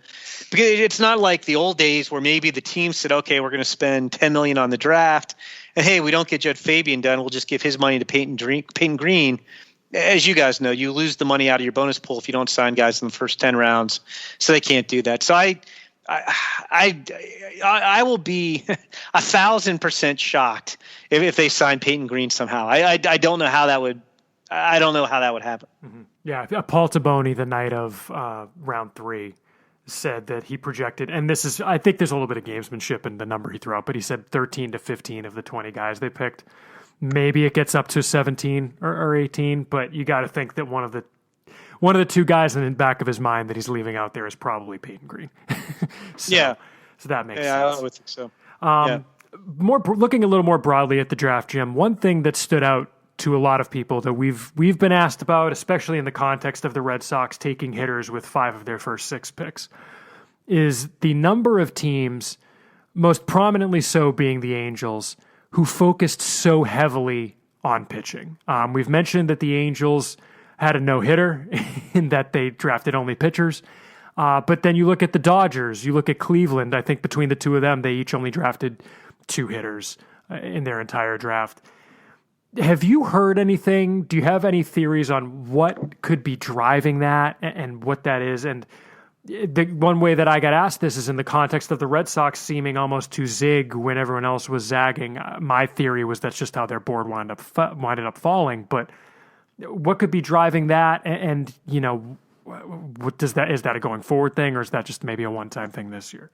because it's not like the old days where maybe the team said, okay, we're going to spend $10 million on the draft, and hey, we don't get Jed Fabian done, we'll just give his money to Peyton Green. As you guys know, you lose the money out of your bonus pool if you don't sign guys in the first 10 rounds, so they can't do that. So I will be 1,000% shocked if they sign Peyton Green somehow. I don't know how that would. I don't know how that would happen. Mm-hmm. Yeah, Paul Taboni, the night of round 3, said that he projected, and this is, I think there's a little bit of gamesmanship in the number he threw out, but he said 13 to 15 of the 20 guys they picked. Maybe it gets up to 17 or 18, but you got to think that one of the two guys in the back of his mind that he's leaving out there is probably Peyton Green. So that makes sense. Yeah, I would think so. Looking a little more broadly at the draft, Jim, one thing that stood out to a lot of people that we've been asked about, especially in the context of the Red Sox taking hitters with 5 of their first 6 picks, is the number of teams, most prominently so being the Angels, who focused so heavily on pitching. We've mentioned that the Angels had a no-hitter in that they drafted only pitchers. But then you look at the Dodgers, you look at Cleveland. I think between the two of them, they each only drafted 2 hitters in their entire draft. Have you heard anything? Do you have any theories on what could be driving that and what that is? And the one way that I got asked this is in the context of the Red Sox seeming almost to zig when everyone else was zagging. My theory was that's just how their board wound up falling. But what could be driving that? And you know, what is that a going forward thing, or is that just maybe a one-time thing this year?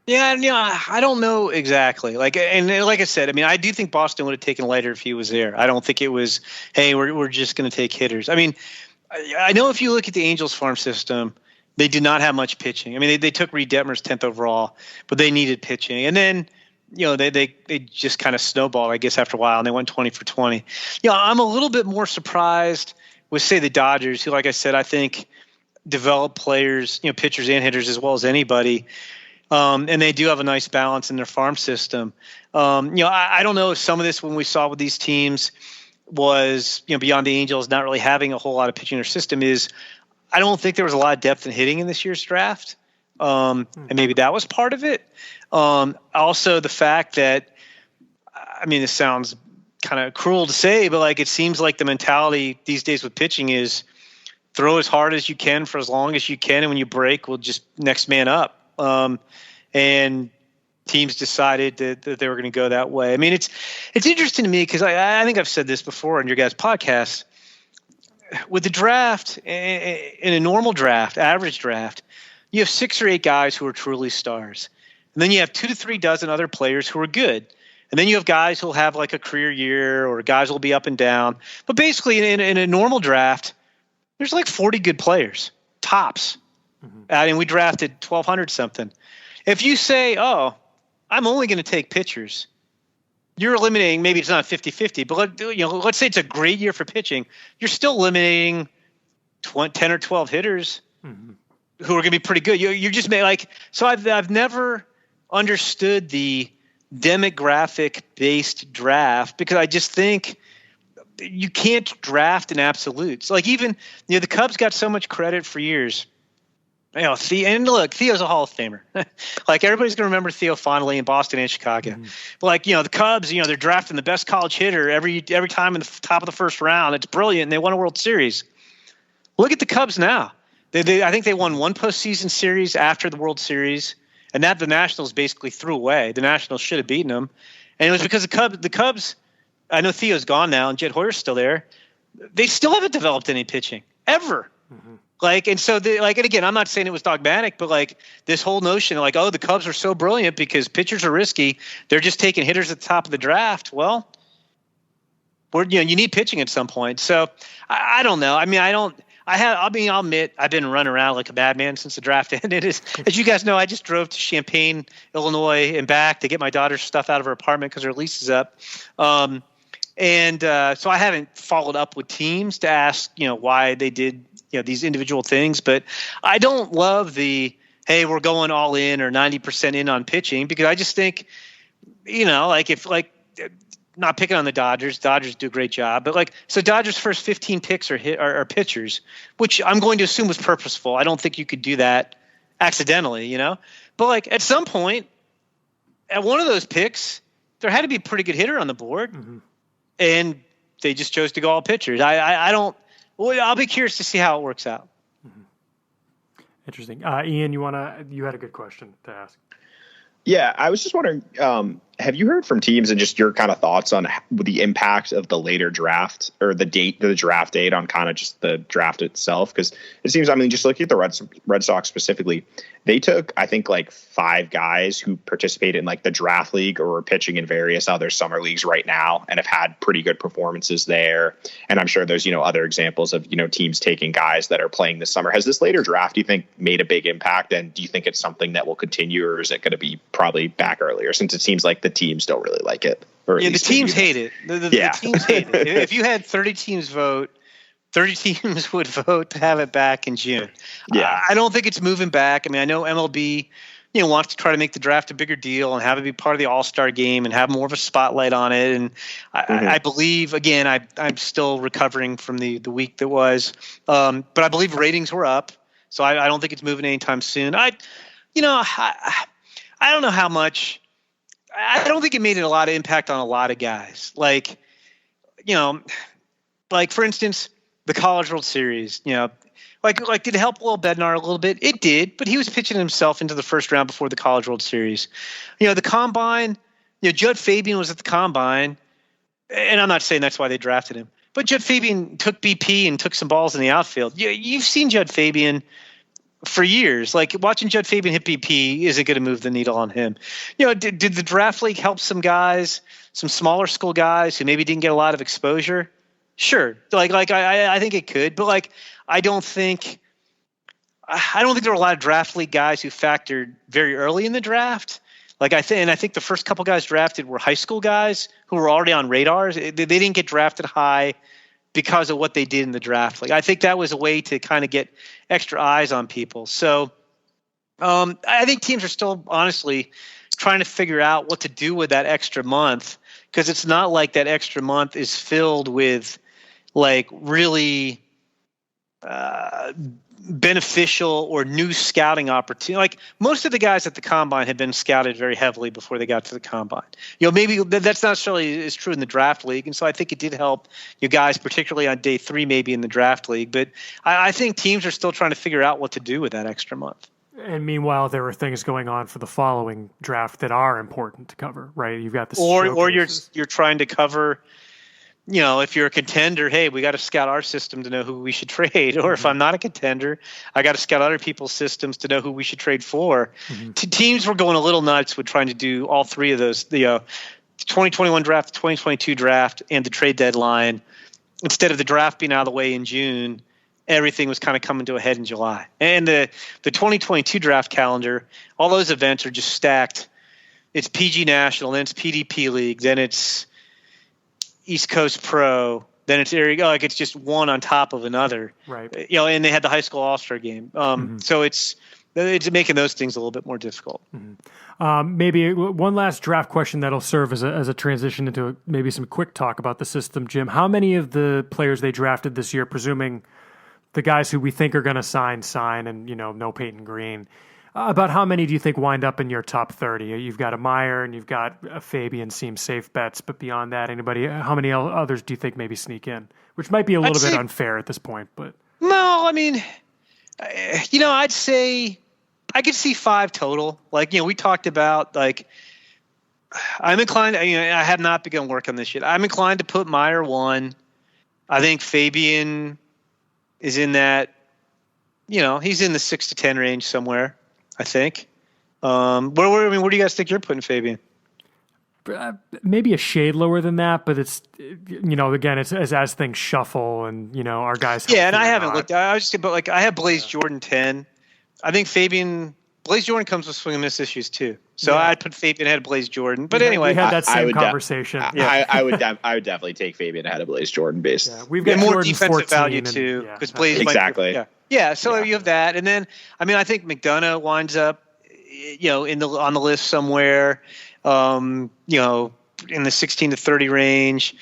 Yeah, I don't know exactly. Like I said, I mean, I do think Boston would have taken Leiter if he was there. I don't think it was, hey, we're just going to take hitters. I mean, I know if you look at the Angels farm system, they did not have much pitching. I mean, they took Reed Detmers 10th overall, but they needed pitching. And then, they just kind of snowballed, I guess, after a while, and they went 20 for 20. I'm a little bit more surprised with, say, the Dodgers, who, like I said, I think develop players, pitchers and hitters as well as anybody. And they do have a nice balance in their farm system. I don't know if some of this, when we saw with these teams, was, beyond the Angels not really having a whole lot of pitching in their system, is I don't think there was a lot of depth in hitting in this year's draft. And maybe that was part of it. Also, the fact that, I mean, this sounds kind of cruel to say, but like it seems like the mentality these days with pitching is throw as hard as you can for as long as you can, and when you break, we'll just next man up. And teams decided that they were going to go that way. I mean, it's interesting to me because I think I've said this before on your guys' podcast. With the draft, in a normal draft, average draft, you have 6 or 8 guys who are truly stars. And then you have 2 to 3 dozen other players who are good. And then you have guys who will have like a career year, or guys who will be up and down. But basically, in a normal draft, there's like 40 good players, tops. And we drafted 1,200 something. If you say, oh, I'm only going to take pitchers, you're eliminating, maybe it's not 50-50, but let's say it's a great year for pitching. You're still eliminating 10 or 12 hitters who are going to be pretty good. You just so I've never understood the demographic-based draft, because I just think you can't draft in absolutes. Like even, the Cubs got so much credit for years. And look, Theo's a Hall of Famer. Like everybody's going to remember Theo fondly in Boston and Chicago. But the Cubs, they're drafting the best college hitter every time in the top of the first round. It's brilliant, and they won a World Series. Look at the Cubs now. I think they won one postseason series after the World Series, and that the Nationals basically threw away. The Nationals should have beaten them, and it was because the Cubs. I know Theo's gone now, and Jed Hoyer's still there. They still haven't developed any pitching ever. And so, and again, I'm not saying it was dogmatic, but this whole notion of oh, the Cubs are so brilliant because pitchers are risky. They're just taking hitters at the top of the draft. Well, you need pitching at some point. So I don't know. I mean, I'll admit I've been running around like a madman since the draft ended. As you guys know, I just drove to Champaign, Illinois and back to get my daughter's stuff out of her apartment because her lease is up. So I haven't followed up with teams to ask, why they did, these individual things. But I don't love the, hey, we're going all in or 90% in on pitching, because I just think, if not picking on the Dodgers. Dodgers do a great job, but like, so Dodgers' first 15 picks are pitchers, which I'm going to assume was purposeful. I don't think you could do that accidentally, But like at some point, at one of those picks, there had to be a pretty good hitter on the board, and they just chose to go all pitchers. I don't. Well, I'll be curious to see how it works out. Interesting. Ian, you had a good question to ask. Yeah, I was just wondering, have you heard from teams and just your kind of thoughts on the impact of the later draft or the draft date on kind of just the draft itself? Because it seems, just looking at the Red Sox specifically, they took, I think, like 5 guys who participated in like the draft league or were pitching in various other summer leagues right now and have had pretty good performances there. And I'm sure there's, other examples of, teams taking guys that are playing this summer. Has this later draft, do you think, made a big impact? And do you think it's something that will continue, or is it going to be probably back earlier, since it seems like the teams don't really like it? The teams hate it. The teams hate it. If you had 30 teams vote, 30 teams would vote to have it back in June. Yeah. I don't think it's moving back. I know MLB, wants to try to make the draft a bigger deal and have it be part of the All-Star game and have more of a spotlight on it. And I believe, again, I'm still recovering from the week that was, but I believe ratings were up. So I don't think it's moving anytime soon. I don't know how much. I don't think it made a lot of impact on a lot of guys. Like for instance, the College World Series, like did it help Will Bednar a little bit? It did, but he was pitching himself into the first round before the College World Series. The Combine, Judd Fabian was at the Combine, and I'm not saying that's why they drafted him, but Judd Fabian took BP and took some balls in the outfield. You've seen Judd Fabian for years. Like, watching Judd Fabian hit BP isn't going to move the needle on him. Did the draft league help some guys, some smaller school guys who maybe didn't get a lot of exposure? Sure. I think it could, but I don't think there were a lot of draft league guys who factored very early in the draft. I think the first couple guys drafted were high school guys who were already on radars. They didn't get drafted high because of what they did in the draft. I think that was a way to kind of get extra eyes on people. So I think teams are still honestly trying to figure out what to do with that extra month, because it's not like that extra month is filled with really beneficial or new scouting opportunity. Most of the guys at the Combine had been scouted very heavily before they got to the Combine. Maybe that's not necessarily as true in the draft league, and so I think it did help you guys, particularly on day 3, maybe in the draft league. But I think teams are still trying to figure out what to do with that extra month. And meanwhile, there are things going on for the following draft that are important to cover, right? You've got the or you're trying to cover. If you're a contender, hey, we got to scout our system to know who we should trade. Or if I'm not a contender, I got to scout other people's systems to know who we should trade for. Teams were going a little nuts with trying to do all 3 of those, the 2021 draft, the 2022 draft, and the trade deadline. Instead of the draft being out of the way in June, everything was kind of coming to a head in July. And the 2022 draft calendar, all those events are just stacked. It's PG National, then it's PDP League, then it's East Coast Pro, then it's it's just one on top of another, right? And they had the high school All-Star game, so it's making those things a little bit more difficult. Maybe one last draft question that'll serve as a transition into maybe some quick talk about the system, Jim. How many of the players they drafted this year, presuming the guys who we think are going to sign, and no Peyton Green, about how many do you think wind up in your top 30? You've got a Meyer and you've got a Fabian, seem safe bets, but beyond that, how many others do you think maybe sneak in? Which might be a little bit unfair at this point, but no, I'd say I could see 5 total. We talked about I'm inclined. I have not begun work on this yet. I'm inclined to put Meyer 1. I think Fabian is in that. He's in the 6 to 10 range somewhere. I think. Where do you guys think you're putting Fabian? Maybe a shade lower than that, but it's again, it's as things shuffle and our guys. Yeah, and I haven't looked. I was just but I have Blaze Jordan 10. I think Blaze Jordan comes with swing and miss issues too, so I'd put Fabian ahead of Blaze Jordan. But anyway, we had that same conversation. I would definitely take Fabian ahead of Blaze Jordan based. Yeah, we've got more Jordan defensive value too, because Blaze exactly. So you have that, and then I think Mcdonough winds up, on the list somewhere. in the 16 to 30 range.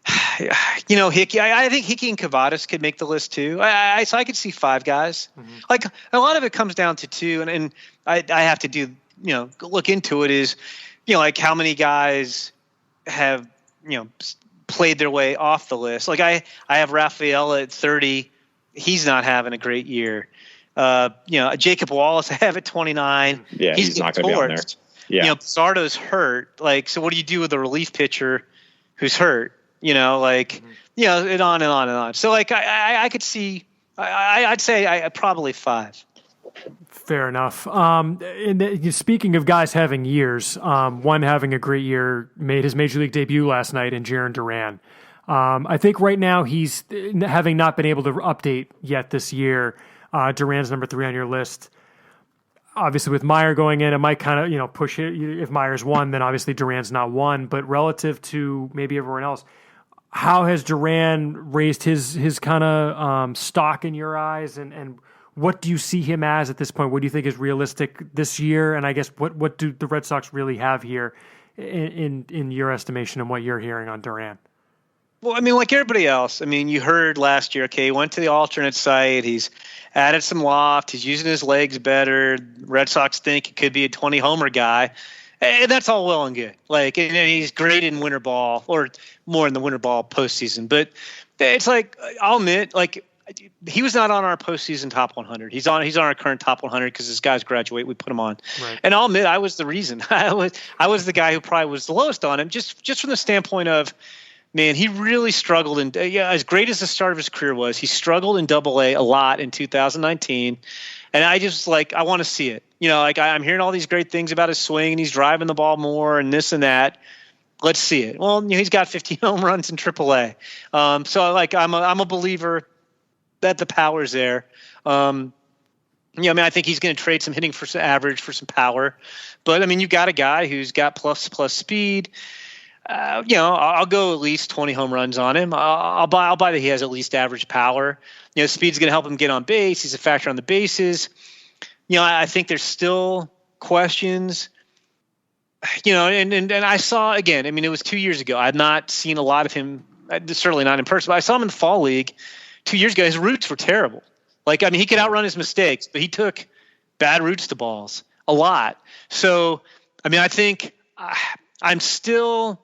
Hickey. I think Hickey and Cavadas could make the list too. So I could see 5 guys. Mm-hmm. Like a lot of it comes down to 2, and I have to do look into it is like how many guys have played their way off the list. Like I have Rafael at 30. He's not having a great year. Jacob Wallace I have at 29. Yeah, he's not going to be on there. Yeah, Sardo's hurt. Like, so what do you do with a relief pitcher who's hurt? And on and on and on. So like I could see. I'd say probably 5. Fair enough. Speaking of guys having years, one having a great year made his major league debut last night in Jarren Duran. I think right now he's having not been able to update yet this year. Duran's number 3 on your list. Obviously, with Meyer going in, it might kind of push it. If Meyer's 1, then obviously Duran's not 1. But relative to maybe everyone else, how has Duran raised his kind of stock in your eyes, and what do you see him as at this point? What do you think is realistic this year? And I guess what do the Red Sox really have here in your estimation and what you're hearing on Duran? Well, I mean, like everybody else, you heard last year, okay, he went to the alternate site. He's added some loft. He's using his legs better. Red Sox think he could be a 20-homer guy. And that's all well and good. Like, and he's great in winter ball, or more in the winter ball postseason. But it's like, I'll admit, like, he was not on our postseason top 100. He's on our current top 100 because his guys graduate. We put him on, right. And I'll admit I was the reason. I was the guy who probably was the lowest on him, just from the standpoint of, man, he really struggled as great as the start of his career was. He struggled in Double-A a lot in 2019, and I just I want to see it. I'm hearing all these great things about his swing, and he's driving the ball more, and this and that. Let's see it. Well, he's got 15 home runs in Triple-A, so I'm a believer that the power's there. I think he's going to trade some hitting for some average for some power, but you've got a guy who's got plus speed. I'll go at least 20 home runs on him. I'll buy that he has at least average power. Speed's going to help him get on base. He's a factor on the bases. I think there's still questions. And I saw again. It was 2 years ago. I've not seen a lot of him. Certainly not in person. But I saw him in the fall league 2 years ago. His roots were terrible. He could outrun his mistakes, but he took bad roots to balls a lot. So I think I'm still.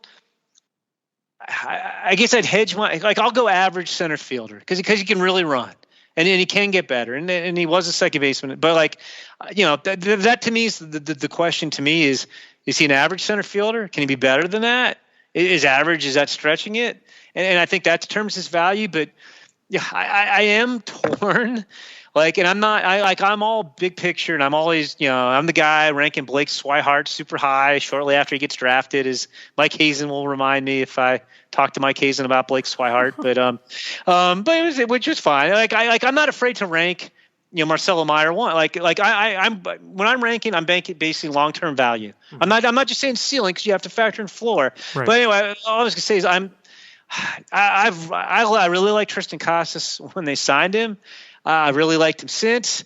I guess I'd hedge I'll go average center fielder because he can really run and he can get better and he was a second baseman. But that to me is the question to me is he an average center fielder? Can he be better than that? Is that stretching it? And I think that determines his value. But yeah, I am torn. And I'm not. I'm all big picture, and I'm always, I'm the guy ranking Blake Swihart super high shortly after he gets drafted. As Mike Hazen will remind me if I talk to Mike Hazen about Blake Swihart, but which was fine. I'm not afraid to rank, Marcelo Meyer 1. I'm when I'm ranking, I'm basing long-term value. Mm-hmm. I'm not just saying ceiling because you have to factor in floor. Right. But anyway, all I was gonna say is I really like Tristan Casas when they signed him. I really liked him since.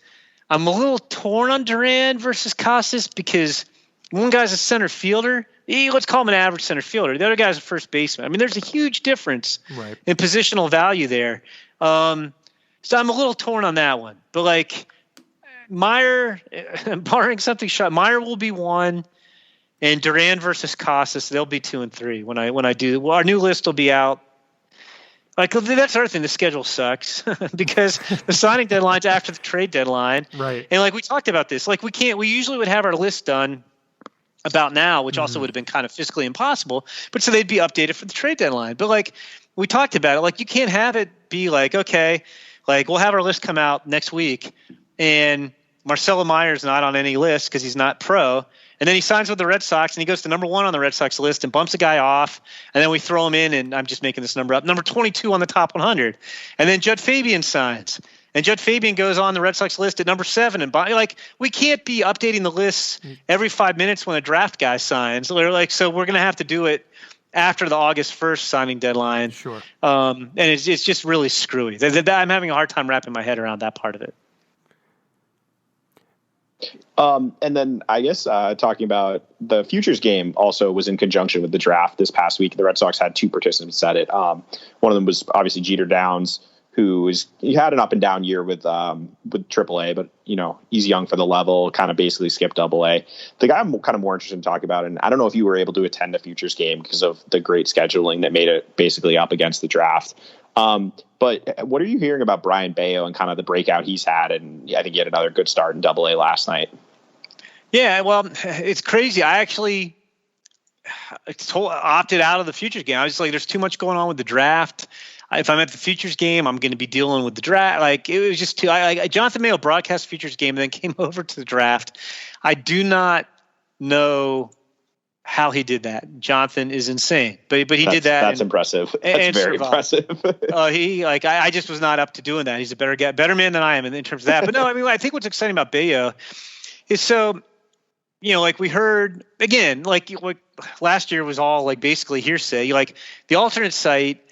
I'm a little torn on Duran versus Casas because one guy's a center fielder. Let's call him an average center fielder. The other guy's a first baseman. There's a huge difference in positional value there. So I'm a little torn on that one. But Meyer, barring something shot, Meyer will be 1, and Duran versus Casas, they'll be 2 and 3 when I do. Well, our new list will be out. That's the other thing. The schedule sucks because the signing deadline's after the trade deadline. Right. And we talked about this, we usually would have our list done about now, which also would have been kind of physically impossible, but so they'd be updated for the trade deadline. But we talked about it, you can't have it be okay, we'll have our list come out next week and Marcelo Meyer's not on any list because he's not pro. And then he signs with the Red Sox, and he goes to number 1 on the Red Sox list and bumps a guy off. And then we throw him in, and I'm just making this number up, number 22 on the top 100. And then Judd Fabian signs. And Judd Fabian goes on the Red Sox list at number 7. And we can't be updating the lists every 5 minutes when a draft guy signs. So we're going to have to do it after the August 1st signing deadline. Sure. And it's just really screwy. I'm having a hard time wrapping my head around that part of it. And then I guess talking about the futures game also was in conjunction with the draft this past week. The Red Sox had two participants at it. One of them was obviously Jeter Downs, he had an up and down year with AAA, but he's young for the level, kind of basically skipped AA. The guy I'm kind of more interested in talking about, and I don't know if you were able to attend the futures game because of the great scheduling that made it basically up against the draft. But what are you hearing about Brian Bayo and kind of the breakout he's had? And I think he had another good start in AA last night. Yeah, well, it's crazy. I actually opted out of the futures game. I was like, there's too much going on with the draft. If I'm at the futures game, I'm going to be dealing with the draft. Like, it was just too. Jonathan Mayo broadcast futures game and then came over to the draft. I do not know how he did that. Jonathan is insane, but he did that. That's impressive. That's very impressive. I just was not up to doing that. He's a better man than I am in terms of that. But no, I mean, I think what's exciting about Bayo is like we heard again, like last year was all like basically hearsay. Like the alternate site.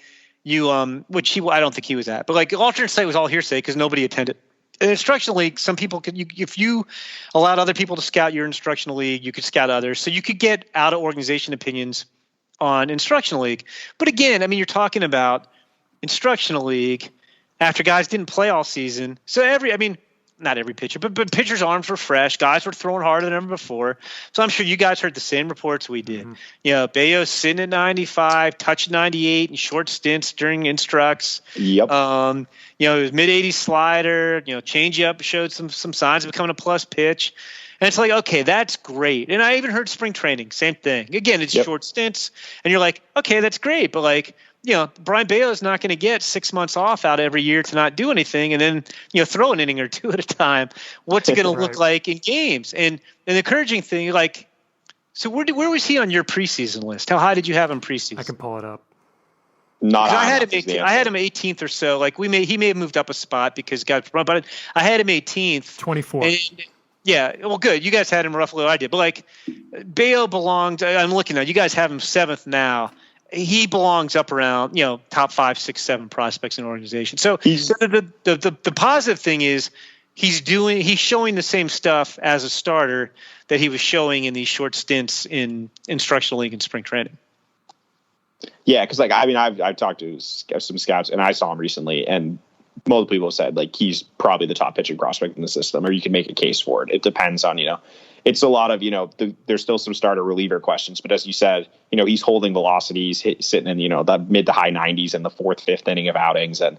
Which I don't think he was at, but like the alternate site was all hearsay because nobody attended. In instructional league, some people if you allowed other people to scout your instructional league, you could scout others. So you could get out of organization opinions on instructional league. But again, I mean, you're talking about instructional league after guys didn't play all season. So not every pitcher, but pitchers' arms were fresh. Guys were throwing harder than ever before. So I'm sure you guys heard the same reports we did. Mm-hmm. Bayo's sitting at 95, touched 98 in short stints during instructs. Yep. His mid-80s slider, changeup showed some signs of becoming a plus pitch. And it's like, okay, that's great. And I even heard spring training, same thing. Again, it's short stints. And you're like, okay, that's great. But like, Brian Bayo is not going to get 6 months off out every year to not do anything and then, throw an inning or two at a time. What's it going to look like in games? And the encouraging thing, like, so where was he on your preseason list? How high did you have him preseason? I can pull it up. I had him 18th or so. Like he may have moved up a spot because guys, but I had him 18th. 24. Yeah, well, good. You guys had him roughly what I did. But like Bayo belonged. I'm looking at you guys have him 7th now. He belongs up around, top 5, 6, 7 prospects in an organization. So the positive thing is he's showing the same stuff as a starter that he was showing in these short stints in instructional league and spring training. Yeah, because I've talked to some scouts and I saw him recently, and multiple people said like he's probably the top pitching prospect in the system, or you can make a case for it. It depends on It's a lot of, there's still some starter reliever questions, but as you said, he's holding velocities, sitting in, the mid to high 90s in the 4th, 5th inning of outings. And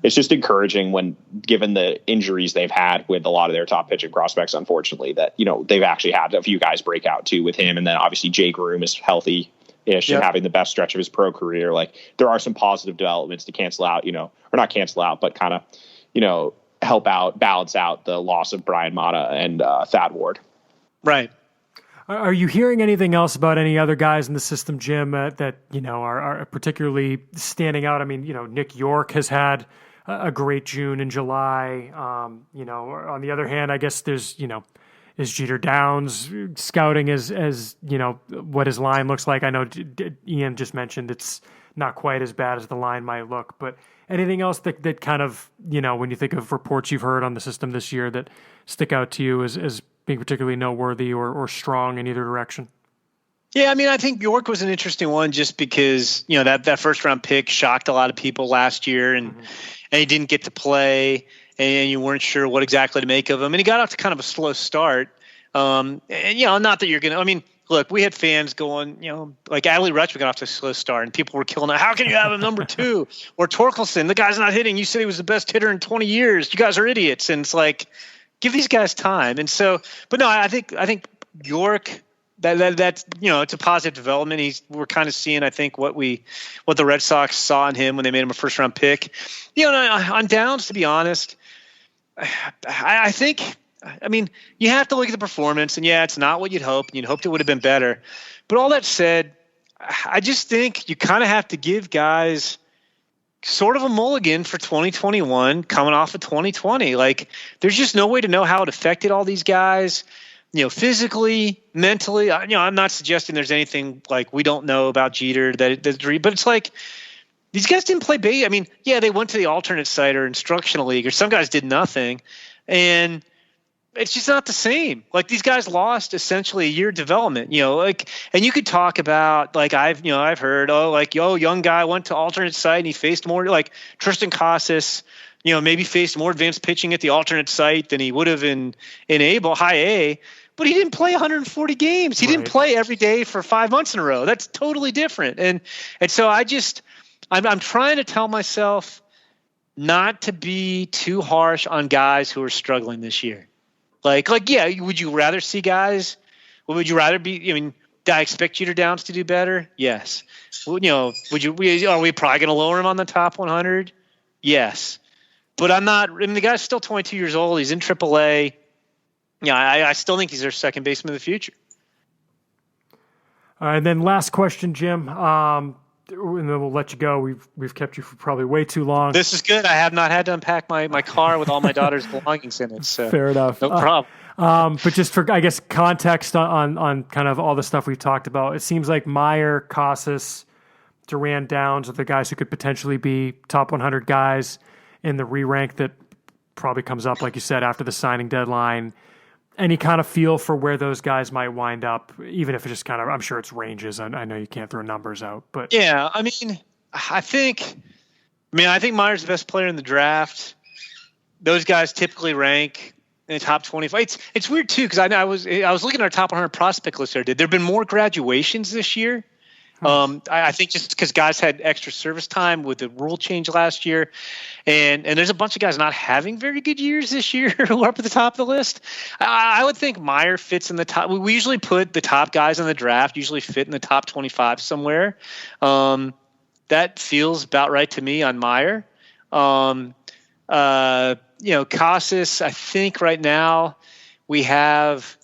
it's just encouraging when, given the injuries they've had with a lot of their top pitching prospects, unfortunately, that, they've actually had a few guys break out too with him. And then obviously Jay Groom is healthy-ish and having the best stretch of his pro career. Like there are some positive developments to cancel out, or not cancel out, but kind of, help out, balance out the loss of Brian Mata and Thad Ward. Right. Are you hearing anything else about any other guys in the system, Jim, that are particularly standing out? I mean, Nick York has had a great June and July. On the other hand, I guess there's is Jeter Downs scouting as what his line looks like. I know Ian just mentioned it's not quite as bad as the line might look, but anything else that kind of when you think of reports you've heard on the system this year that stick out to you as being particularly noteworthy or strong in either direction? Yeah, I mean, I think York was an interesting one just because, that first round pick shocked a lot of people last year and he didn't get to play and you weren't sure what exactly to make of him. And he got off to kind of a slow start. Not that you're going to, look, we had fans going, like Adley Rutschman got off to a slow start and people were killing it. How can you have him number 2? Or Torkelson, the guy's not hitting. You said he was the best hitter in 20 years. You guys are idiots. And it's like, give these guys time. And so, but no, I think York, that's, it's a positive development. We're kind of seeing, I think, what the Red Sox saw in him when they made him a first round pick. On Downs, to be honest, I think, you have to look at the performance and it's not what you'd hope. And you'd hoped it would have been better. But all that said, I just think you kind of have to give guys sort of a mulligan for 2021 coming off of 2020. Like there's just no way to know how it affected all these guys, physically, mentally. I'm not suggesting there's anything like we don't know about Jeter but it's like these guys didn't play base. They went to the alternate site or instructional league or some guys did nothing. And it's just not the same. Like these guys lost essentially a year of development, and you could talk about like I've heard, young guy went to alternate site and he faced more like Tristan Casas, maybe faced more advanced pitching at the alternate site than he would have in high A, but he didn't play 140 games. He didn't play every day for 5 months in a row. That's totally different. And so I'm trying to tell myself not to be too harsh on guys who are struggling this year. Yeah, would you rather see guys? Would you rather be? I mean, do I expect Jeter Downs to do better? Yes. Would you? Are we probably going to lower him on the top 100? Yes. But I'm not. I mean, the guy's still 22 years old. He's in AAA. Yeah, I still think he's their second baseman of the future. All right, and then last question, Jim. And then we'll let you go. We've kept you for probably way too long. This is good. I have not had to unpack my car with all my daughter's belongings in it. So fair enough. No problem. But just for, I guess, context on kind of all the stuff we've talked about, it seems like Meyer, Casas, Duran, Downs are the guys who could potentially be top 100 guys in the re-rank that probably comes up, like you said, after the signing deadline. Any kind of feel for where those guys might wind up, even if it's just kind of, I'm sure it's ranges. I know you can't throw numbers out, but yeah, I think Meyer's the best player in the draft. Those guys typically rank in the top 25. It's weird too, because I was looking at our top 100 prospect list there. There've been more graduations this year. I think just because guys had extra service time with the rule change last year, and there's a bunch of guys not having very good years this year who are up at the top of the list. I would think Meyer fits in the top. We usually put the top guys in the draft usually fit in the top 25 somewhere. That feels about right to me on Meyer. Casas, I think right now we have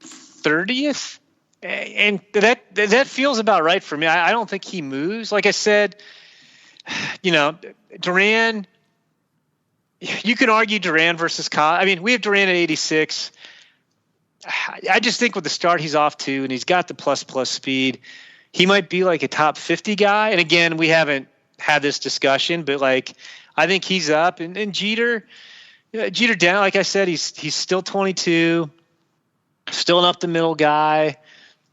30th. And that feels about right for me. I don't think he moves. Like I said, Duran, you can argue Duran versus Casas. I mean, we have Duran at 86. I just think with the start he's off to, and he's got the plus speed, he might be like a top 50 guy. And again, we haven't had this discussion, but like I think he's up. And Jeter down, like I said, he's still 22, still an up the middle guy.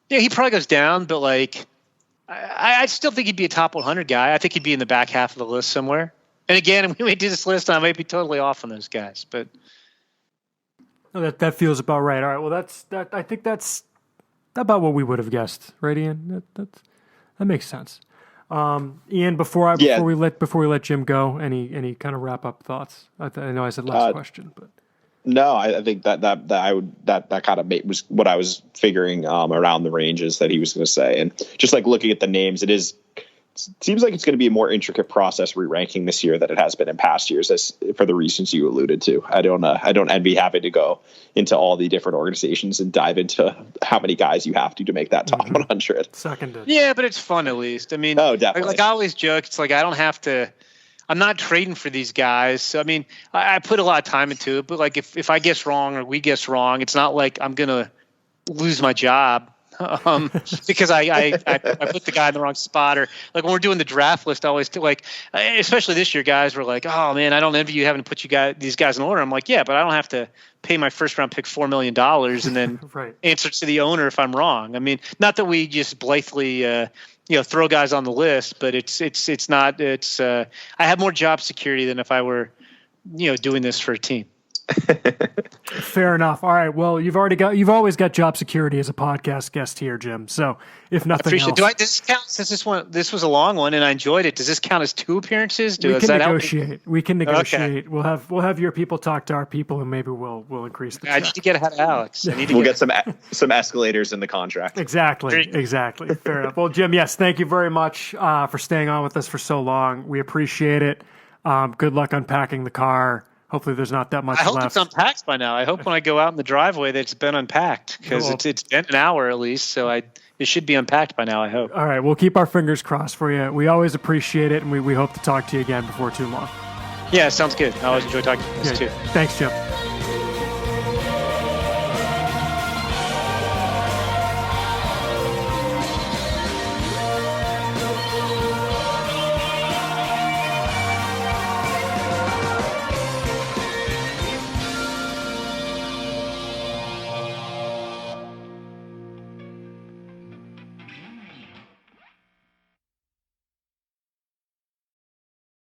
Yeah, he probably goes down, but like I still think he'd be a top 100 guy. I think he'd be in the back half of the list somewhere. And again, we may do this list, and I might be totally off on those guys, but no, that feels about right. All right, well I think that's about what we would have guessed, right, Ian? That makes sense. Ian, before we let Jim go, any kind of wrap up thoughts? I know I said last question, but. No, I think that kind of was what I was figuring around the ranges that he was going to say, and just like looking at the names, it seems like it's going to be a more intricate process re-ranking this year than it has been in past years, as for the reasons you alluded to. I don't envy having to go into all the different organizations and dive into how many guys you have to make that top 100. Seconded. Yeah, but it's fun at least. I mean, definitely. Like I always joke, it's like I don't have to. I'm not trading for these guys. So, I mean, I put a lot of time into it, but like if I guess wrong or we guess wrong, it's not like I'm going to lose my job because I put the guy in the wrong spot. Or like when we're doing the draft list, I always do, like, especially this year, guys were like, oh man, I don't envy you having to put these guys in order. I'm like, yeah, but I don't have to pay my first round pick $4 million and then right. Answer to the owner if I'm wrong. I mean, not that we just blithely, throw guys on the list, but I have more job security than if I were, doing this for a team. Fair enough. All right. Well, you've always got job security as a podcast guest here, Jim. So if nothing else, does this count? Since this was a long one and I enjoyed it, does this count as 2 appearances? We can negotiate. Okay. We'll have your people talk to our people, and maybe we'll increase the check. I need to get ahead of Alex. We'll get some escalators in the contract. Exactly. Fair enough. Well, Jim, yes, thank you very much for staying on with us for so long. We appreciate it. Good luck unpacking the car. Hopefully there's not that much left. I hope it's unpacked by now. I hope when I go out in the driveway that it's been unpacked, because it's been an hour at least, so it should be unpacked by now, I hope. All right, we'll keep our fingers crossed for you. We always appreciate it, and we hope to talk to you again before too long. Yeah, sounds good. I always enjoy talking to you guys too. Thanks, Jim.